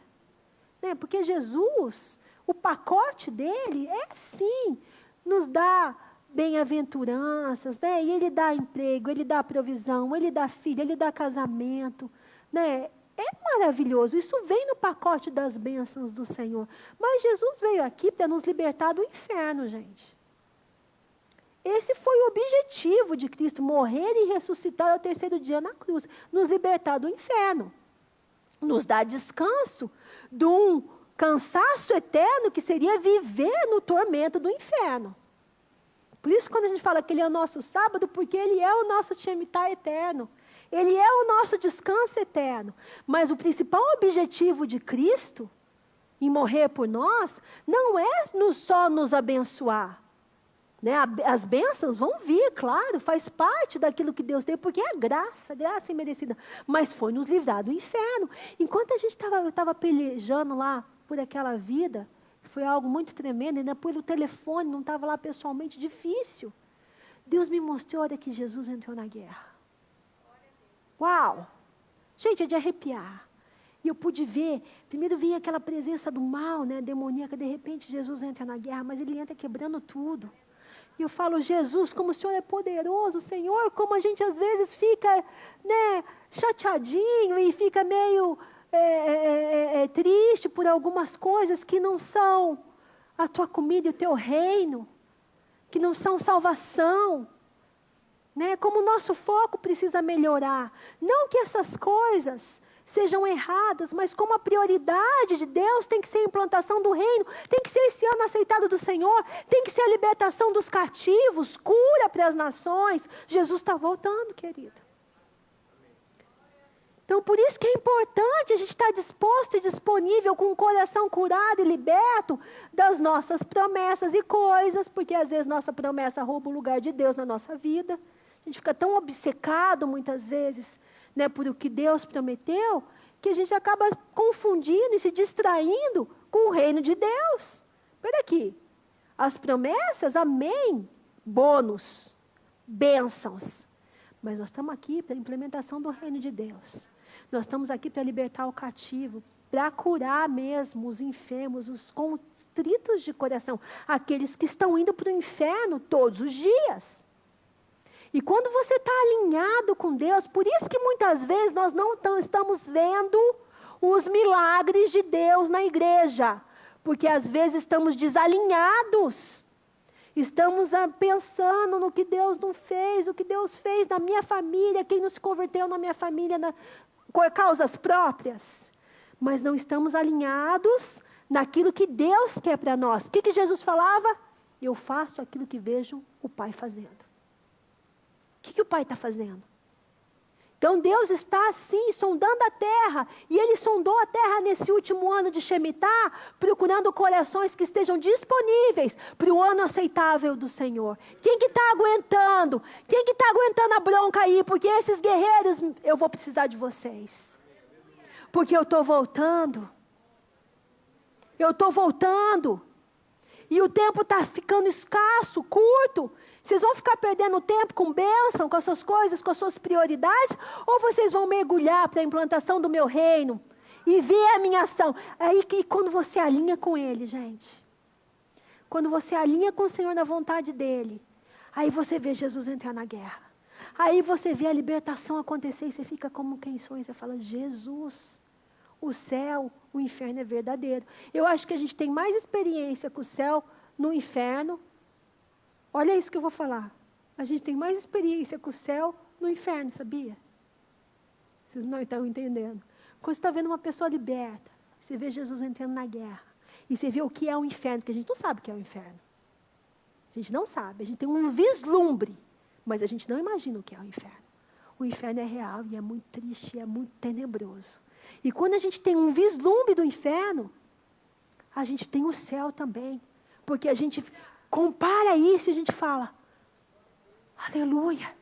Né? Porque Jesus, o pacote dele é assim, nos dá bem-aventuranças, né? E Ele dá emprego, Ele dá provisão, Ele dá filho, Ele dá casamento, né? É maravilhoso, isso vem no pacote das bênçãos do Senhor. Mas Jesus veio aqui para nos libertar do inferno, gente. Esse foi o objetivo de Cristo, morrer e ressuscitar ao terceiro dia na cruz, nos libertar do inferno, nos dar descanso de um cansaço eterno que seria viver no tormento do inferno. Por isso, quando a gente fala que Ele é o nosso sábado, porque Ele é o nosso Shemitah eterno. Ele é o nosso descanso eterno. Mas o principal objetivo de Cristo, em morrer por nós, não é só nos abençoar. Né? As bênçãos vão vir, claro, faz parte daquilo que Deus tem, porque é graça imerecida. Mas foi nos livrar do inferno. Enquanto a gente estava pelejando lá por aquela vida, foi algo muito tremendo, ainda pelo telefone, não estava lá pessoalmente, difícil. Deus me mostrou, olha que Jesus entrou na guerra. Uau! Gente, é de arrepiar. E eu pude ver, primeiro vinha aquela presença do mal, né, demoníaca, de repente Jesus entra na guerra, mas Ele entra quebrando tudo. E eu falo, Jesus, como o Senhor é poderoso, Senhor, como a gente às vezes fica, né, chateadinho e fica meio triste por algumas coisas que não são a tua comida e o teu reino, que não são salvação, né? Como o nosso foco precisa melhorar. Não que essas coisas sejam erradas, mas como a prioridade de Deus tem que ser a implantação do reino, tem que ser esse ano aceitado do Senhor, tem que ser a libertação dos cativos, cura para as nações. Jesus está voltando, querido. Então, por isso que é importante a gente estar disposto e disponível com o coração curado e liberto das nossas promessas e coisas, porque às vezes nossa promessa rouba o lugar de Deus na nossa vida. A gente fica tão obcecado muitas vezes, né, por o que Deus prometeu, que a gente acaba confundindo e se distraindo com o reino de Deus. Espera aqui, as promessas, amém, bônus, bênçãos. Mas nós estamos aqui para a implementação do reino de Deus. Nós estamos aqui para libertar o cativo, para curar mesmo os enfermos, os constritos de coração, aqueles que estão indo para o inferno todos os dias. E quando você está alinhado com Deus, por isso que muitas vezes nós não estamos vendo os milagres de Deus na igreja, porque às vezes estamos desalinhados, estamos pensando no que Deus não fez, o que Deus fez na minha família, quem não se converteu na minha família por causas próprias, mas não estamos alinhados naquilo que Deus quer para nós. O que Jesus falava? Eu faço aquilo que vejo o Pai fazendo. O que o Pai está fazendo? Então Deus está assim, sondando a terra, e Ele sondou a terra nesse último ano de Shemitah, procurando corações que estejam disponíveis para o ano aceitável do Senhor. Quem que está aguentando? Quem que está aguentando a bronca aí? Porque esses guerreiros, eu vou precisar de vocês. Porque eu estou voltando. Eu estou voltando. E o tempo está ficando escasso, curto. Vocês vão ficar perdendo tempo com bênção, com as suas coisas, com as suas prioridades? Ou vocês vão mergulhar para a implantação do meu reino e ver a minha ação? Aí que quando você alinha com Ele, gente. Quando você alinha com o Senhor na vontade dEle, aí você vê Jesus entrar na guerra. Aí você vê a libertação acontecer e você fica como quem sonha. Você fala, Jesus, o céu, o inferno é verdadeiro. Eu acho que a gente tem mais experiência com o céu no inferno. Olha isso que eu vou falar. A gente tem mais experiência com o céu no inferno, sabia? Vocês não estão entendendo. Quando você está vendo uma pessoa liberta, você vê Jesus entrando na guerra. E você vê o que é o inferno, porque a gente não sabe o que é o inferno. A gente não sabe. A gente tem um vislumbre, mas a gente não imagina o que é o inferno. O inferno é real e é muito triste, é muito tenebroso. E quando a gente tem um vislumbre do inferno, a gente tem o céu também. Porque a gente compara isso e a gente fala, aleluia,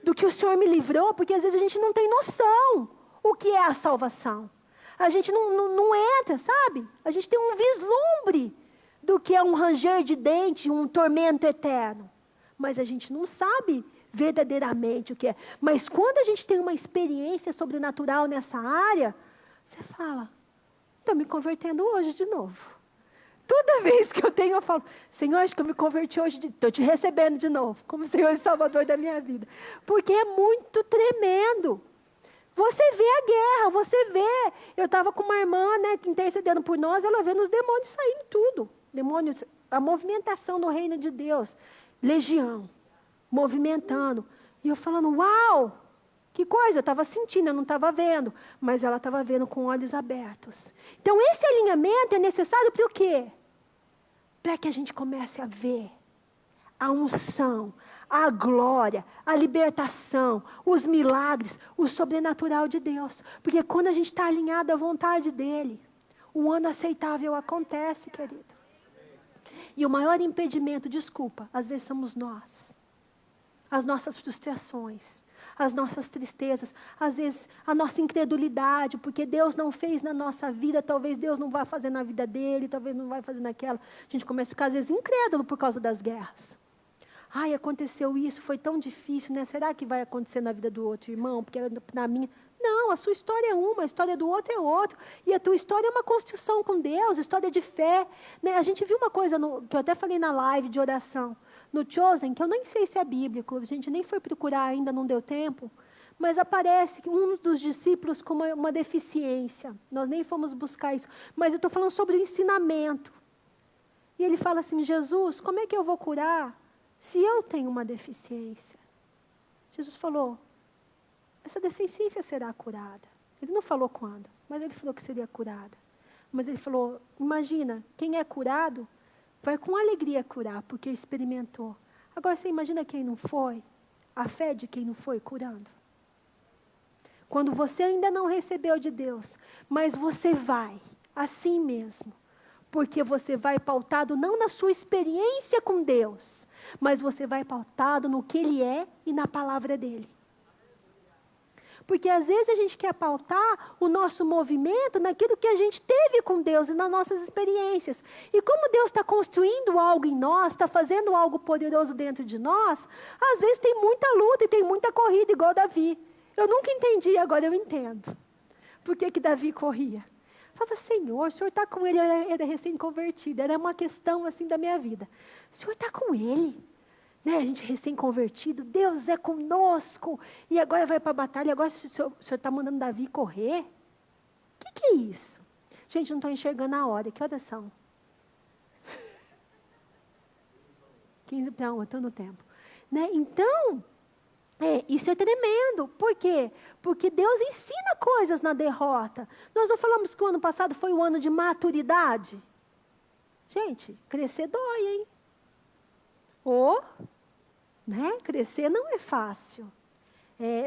do que o Senhor me livrou, porque às vezes a gente não tem noção o que é a salvação. A gente não entra, sabe? A gente tem um vislumbre do que é um ranger de dente, um tormento eterno. Mas a gente não sabe verdadeiramente o que é. Mas quando a gente tem uma experiência sobrenatural nessa área, você fala, estou me convertendo hoje de novo. Toda vez que eu tenho, eu falo, Senhor, acho que eu me converti hoje, estou te recebendo de novo, como Senhor e Salvador da minha vida. Porque é muito tremendo. Você vê a guerra, você vê. Eu estava com uma irmã, né, intercedendo por nós, ela vendo os demônios saindo tudo. Demônios, a movimentação do reino de Deus. Legião, movimentando. E eu falando, uau! Que coisa, eu estava sentindo, eu não estava vendo, mas ela estava vendo com olhos abertos. Então esse alinhamento é necessário para o quê? Para que a gente comece a ver a unção, a glória, a libertação, os milagres, o sobrenatural de Deus. Porque quando a gente está alinhado à vontade dEle, o ano aceitável acontece, querido. E o maior impedimento, desculpa, às vezes somos nós. As nossas frustrações, as nossas tristezas, às vezes a nossa incredulidade, porque Deus não fez na nossa vida, talvez Deus não vá fazer na vida dele, talvez não vai fazer naquela. A gente começa a ficar às vezes incrédulo por causa das guerras. Ai, aconteceu isso, foi tão difícil, né? Será que vai acontecer na vida do outro irmão? Porque na minha... Não, a sua história é uma, a história do outro é outra. E a tua história é uma construção com Deus, história de fé. Né? A gente viu uma coisa, que eu até falei na live de oração, no Chosen, que eu nem sei se é bíblico, a gente nem foi procurar ainda, não deu tempo, mas aparece um dos discípulos com uma deficiência. Nós nem fomos buscar isso, mas eu estou falando sobre o ensinamento. E ele fala assim, Jesus, como é que eu vou curar se eu tenho uma deficiência? Jesus falou, essa deficiência será curada. Ele não falou quando, mas ele falou que seria curada. Mas ele falou, imagina, quem é curado vai com alegria curar, porque experimentou. Agora você imagina quem não foi? A fé de quem não foi curando. Quando você ainda não recebeu de Deus, mas você vai, assim mesmo. Porque você vai pautado não na sua experiência com Deus, mas você vai pautado no que Ele é e na palavra dEle. Porque às vezes a gente quer pautar o nosso movimento naquilo que a gente teve com Deus e nas nossas experiências. E como Deus está construindo algo em nós, está fazendo algo poderoso dentro de nós, às vezes tem muita luta e tem muita corrida, igual Davi. Eu nunca entendi, agora eu entendo. Por que Davi corria? Falava, Senhor, o Senhor está com ele, eu era recém-convertido, era uma questão assim da minha vida. O Senhor está com ele, né? A gente recém-convertido, Deus é conosco, e agora vai para a batalha, e agora o Senhor está mandando Davi correr? O que é isso? Gente, não estou enxergando a hora, que horas são? 15:50, estou no tempo. Né? Então, isso é tremendo. Por quê? Porque Deus ensina coisas na derrota. Nós não falamos que o ano passado foi o ano de maturidade? Gente, crescer dói, hein? Né? Crescer não é fácil.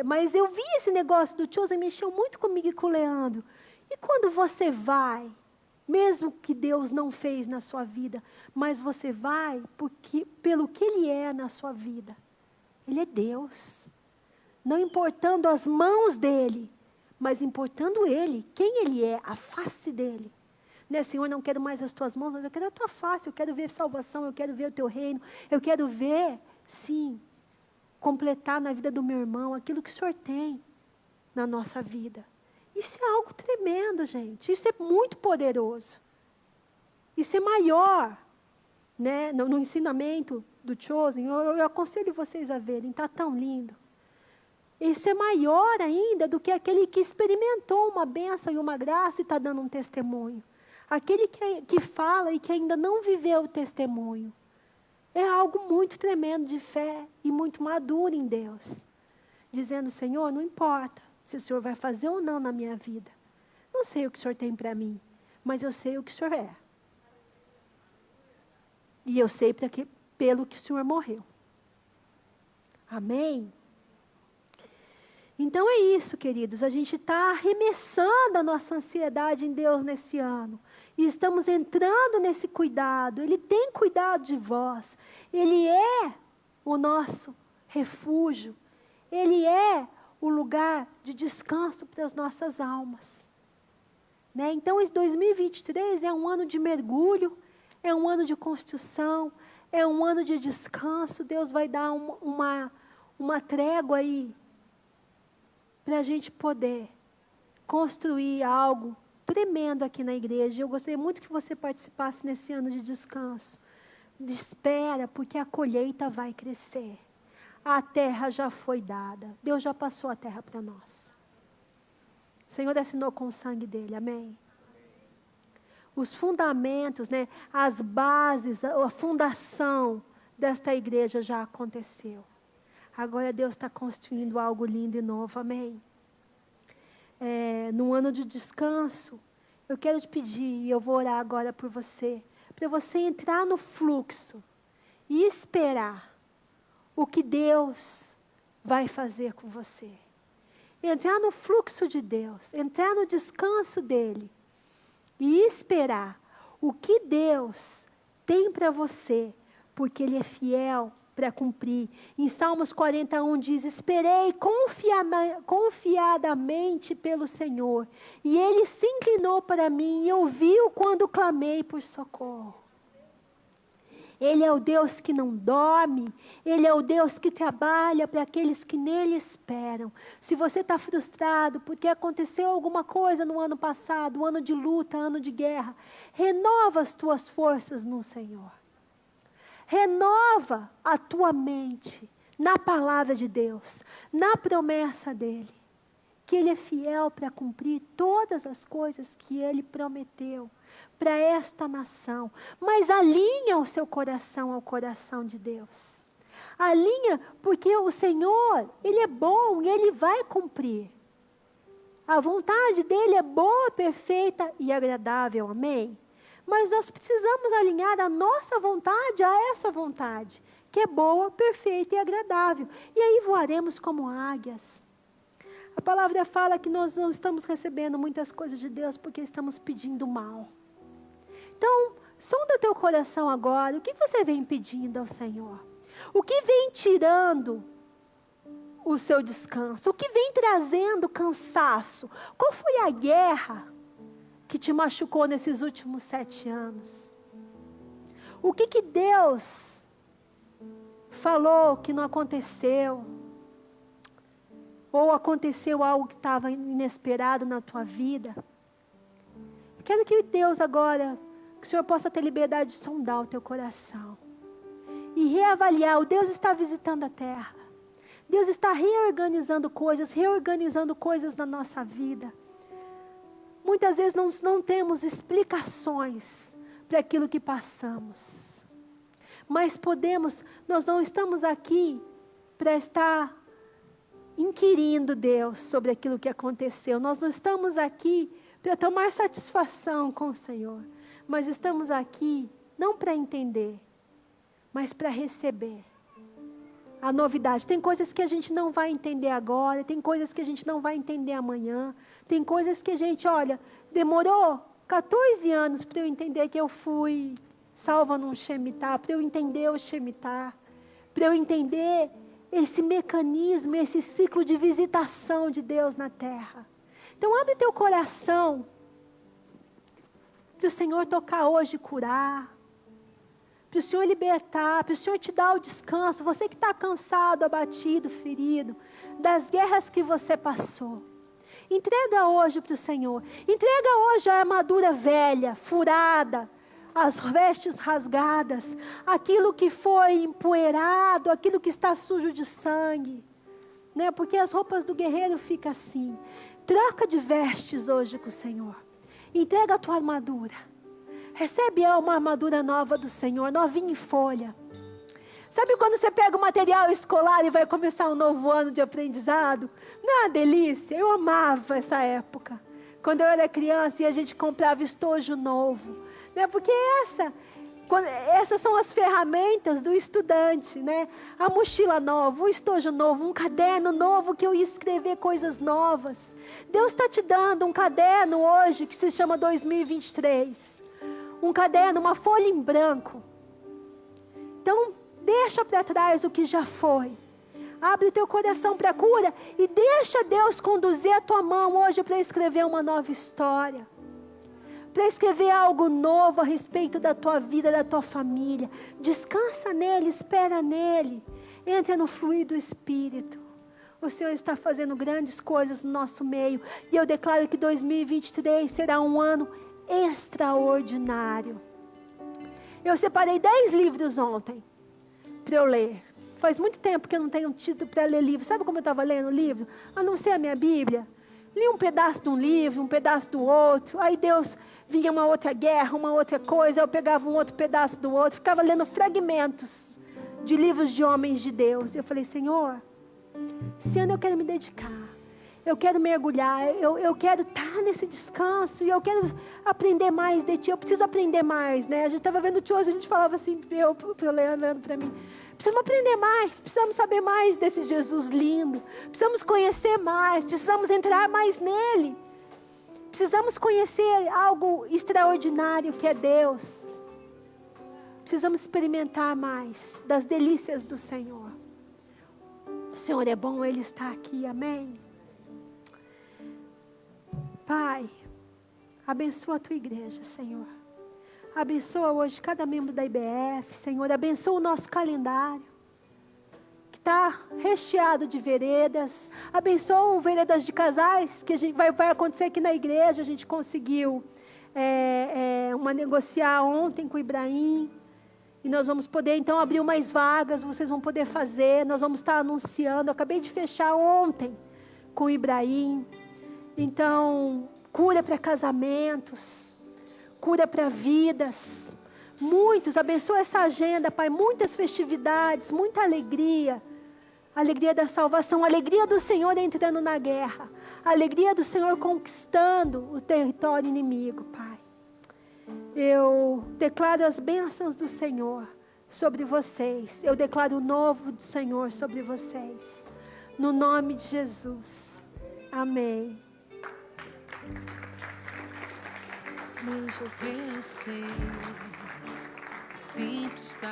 Mas eu vi esse negócio do Chosen, mexeu muito comigo e com o Leandro. E quando você vai, mesmo que Deus não fez na sua vida, mas você vai pelo que Ele é na sua vida. Ele é Deus. Não importando as mãos dEle, mas importando Ele, quem Ele é, a face dEle. Né, Senhor, não quero mais as tuas mãos, mas eu quero a tua face, eu quero ver salvação, eu quero ver o teu reino, eu quero ver, sim, completar na vida do meu irmão aquilo que o Senhor tem na nossa vida. Isso é algo tremendo, gente. Isso é muito poderoso. Isso é maior, né? No ensinamento do Chosen, eu aconselho vocês a verem, está tão lindo. Isso é maior ainda do que aquele que experimentou uma bênção e uma graça e está dando um testemunho. Aquele que fala e que ainda não viveu o testemunho. É algo muito tremendo de fé e muito maduro em Deus. Dizendo, Senhor, não importa se o Senhor vai fazer ou não na minha vida. Não sei o que o Senhor tem para mim, mas eu sei o que o Senhor é. E eu sei pelo que o Senhor morreu. Amém? Então é isso, queridos. A gente está arremessando a nossa ansiedade em Deus nesse ano. E estamos entrando nesse cuidado. Ele tem cuidado de vós. Ele é o nosso refúgio. Ele é o lugar de descanso para as nossas almas. Né? Então, esse 2023 é um ano de mergulho, é um ano de construção, é um ano de descanso. Deus vai dar uma trégua aí para a gente poder construir algo tremendo aqui na igreja. Eu gostaria muito que você participasse nesse ano de descanso. Espera, porque a colheita vai crescer. A terra já foi dada. Deus já passou a terra para nós. O Senhor assinou com o sangue dele, amém? Os fundamentos, né, as bases, a fundação desta igreja já aconteceu. Agora Deus está construindo algo lindo e novo, amém? No ano de descanso, eu quero te pedir, e eu vou orar agora por você, para você entrar no fluxo e esperar o que Deus vai fazer com você. Entrar no fluxo de Deus, entrar no descanso dEle e esperar o que Deus tem para você, porque Ele é fiel para cumprir. Em Salmos 41 diz, esperei confiadamente pelo Senhor, e Ele se inclinou para mim e ouviu quando clamei por socorro. Ele é o Deus que não dorme, Ele é o Deus que trabalha para aqueles que nele esperam. Se você está frustrado porque aconteceu alguma coisa no ano passado, ano de luta, ano de guerra, renova as tuas forças no Senhor. Renova a tua mente na palavra de Deus, na promessa dEle, que Ele é fiel para cumprir todas as coisas que Ele prometeu para esta nação. Mas alinha o seu coração ao coração de Deus. Alinha, porque o Senhor, Ele é bom e Ele vai cumprir. A vontade dEle é boa, perfeita e agradável, amém? Mas nós precisamos alinhar a nossa vontade a essa vontade, que é boa, perfeita e agradável. E aí voaremos como águias. A palavra fala que nós não estamos recebendo muitas coisas de Deus porque estamos pedindo mal. Então, sonda o teu coração agora. O que você vem pedindo ao Senhor? O que vem tirando o seu descanso? O que vem trazendo cansaço? Qual foi a guerra que te machucou nesses últimos 7 anos? O que Deus falou que não aconteceu? Ou aconteceu algo que estava inesperado na tua vida? Quero que Deus agora, que o Senhor possa ter liberdade de sondar o teu coração. E reavaliar. O Deus está visitando a terra. Deus está reorganizando coisas na nossa vida. Muitas vezes nós não temos explicações para aquilo que passamos. Mas nós não estamos aqui para estar inquirindo Deus sobre aquilo que aconteceu. Nós não estamos aqui para tomar satisfação com o Senhor. Mas estamos aqui não para entender, mas para receber a novidade. Tem coisas que a gente não vai entender agora, tem coisas que a gente não vai entender amanhã, tem coisas que a gente, demorou 14 anos para eu entender que eu fui salva num Shemitah, para eu entender o Shemitah, para eu entender esse mecanismo, esse ciclo de visitação de Deus na terra. Então abre teu coração para o Senhor tocar hoje e curar, para o Senhor libertar, para o Senhor te dar o descanso. Você que está cansado, abatido, ferido, das guerras que você passou. Entrega hoje para o Senhor. Entrega hoje a armadura velha, furada, as vestes rasgadas, aquilo que foi empoeirado, aquilo que está sujo de sangue. Né? Porque as roupas do guerreiro ficam assim. Troca de vestes hoje com o Senhor. Entrega a tua armadura. Recebe uma armadura nova do Senhor, novinha em folha. Sabe quando você pega o material escolar e vai começar um novo ano de aprendizado? Não é uma delícia? Eu amava essa época. Quando eu era criança e a gente comprava estojo novo. Né? Porque essas são as ferramentas do estudante. Né? A mochila nova, o estojo novo, um caderno novo que eu ia escrever coisas novas. Deus está te dando um caderno hoje que se chama 2023. Um caderno, uma folha em branco. Então, deixa para trás o que já foi. Abre teu coração para a cura e deixa Deus conduzir a tua mão hoje para escrever uma nova história. Para escrever algo novo a respeito da tua vida, da tua família. Descansa nele, espera nele. Entra no fluir do Espírito. O Senhor está fazendo grandes coisas no nosso meio. E eu declaro que 2023 será um ano extraordinário. Eu separei 10 livros ontem para eu ler. Faz muito tempo que eu não tenho tido para ler livro. Sabe como eu estava lendo o livro? A não ser a minha Bíblia. Li um pedaço de um livro, um pedaço do outro. Aí Deus vinha uma outra guerra, uma outra coisa. Eu pegava um outro pedaço do outro. Ficava lendo fragmentos de livros de homens de Deus. Eu falei, Senhor, esse ano eu quero me dedicar. Eu quero mergulhar. Eu quero estar nesse descanso. E eu quero aprender mais de Ti. Eu preciso aprender mais, né? A gente estava vendo o Tio, a gente falava assim, para o Leandro, para mim. Precisamos aprender mais, precisamos saber mais desse Jesus lindo, precisamos conhecer mais, precisamos entrar mais nele, precisamos conhecer algo extraordinário que é Deus, precisamos experimentar mais das delícias do Senhor. O Senhor é bom, Ele está aqui, amém? Pai, abençoa a Tua igreja, Senhor. Abençoa hoje cada membro da IBF, Senhor. Abençoa o nosso calendário, que está recheado de veredas. Abençoa o veredas de casais, que a gente vai acontecer aqui na igreja. A gente conseguiu negociar ontem com o Ibrahim. E nós vamos poder, então, abrir mais vagas. Vocês vão poder fazer. Nós vamos estar anunciando. Eu acabei de fechar ontem com o Ibrahim. Então, cura para casamentos. Cura para vidas, muitos, abençoa essa agenda, Pai, muitas festividades, muita alegria, alegria da salvação, alegria do Senhor entrando na guerra, alegria do Senhor conquistando o território inimigo, Pai. Eu declaro as bênçãos do Senhor sobre vocês, eu declaro o novo do Senhor sobre vocês, no nome de Jesus, amém. Amém, Jesus. Eu sei, sempre está.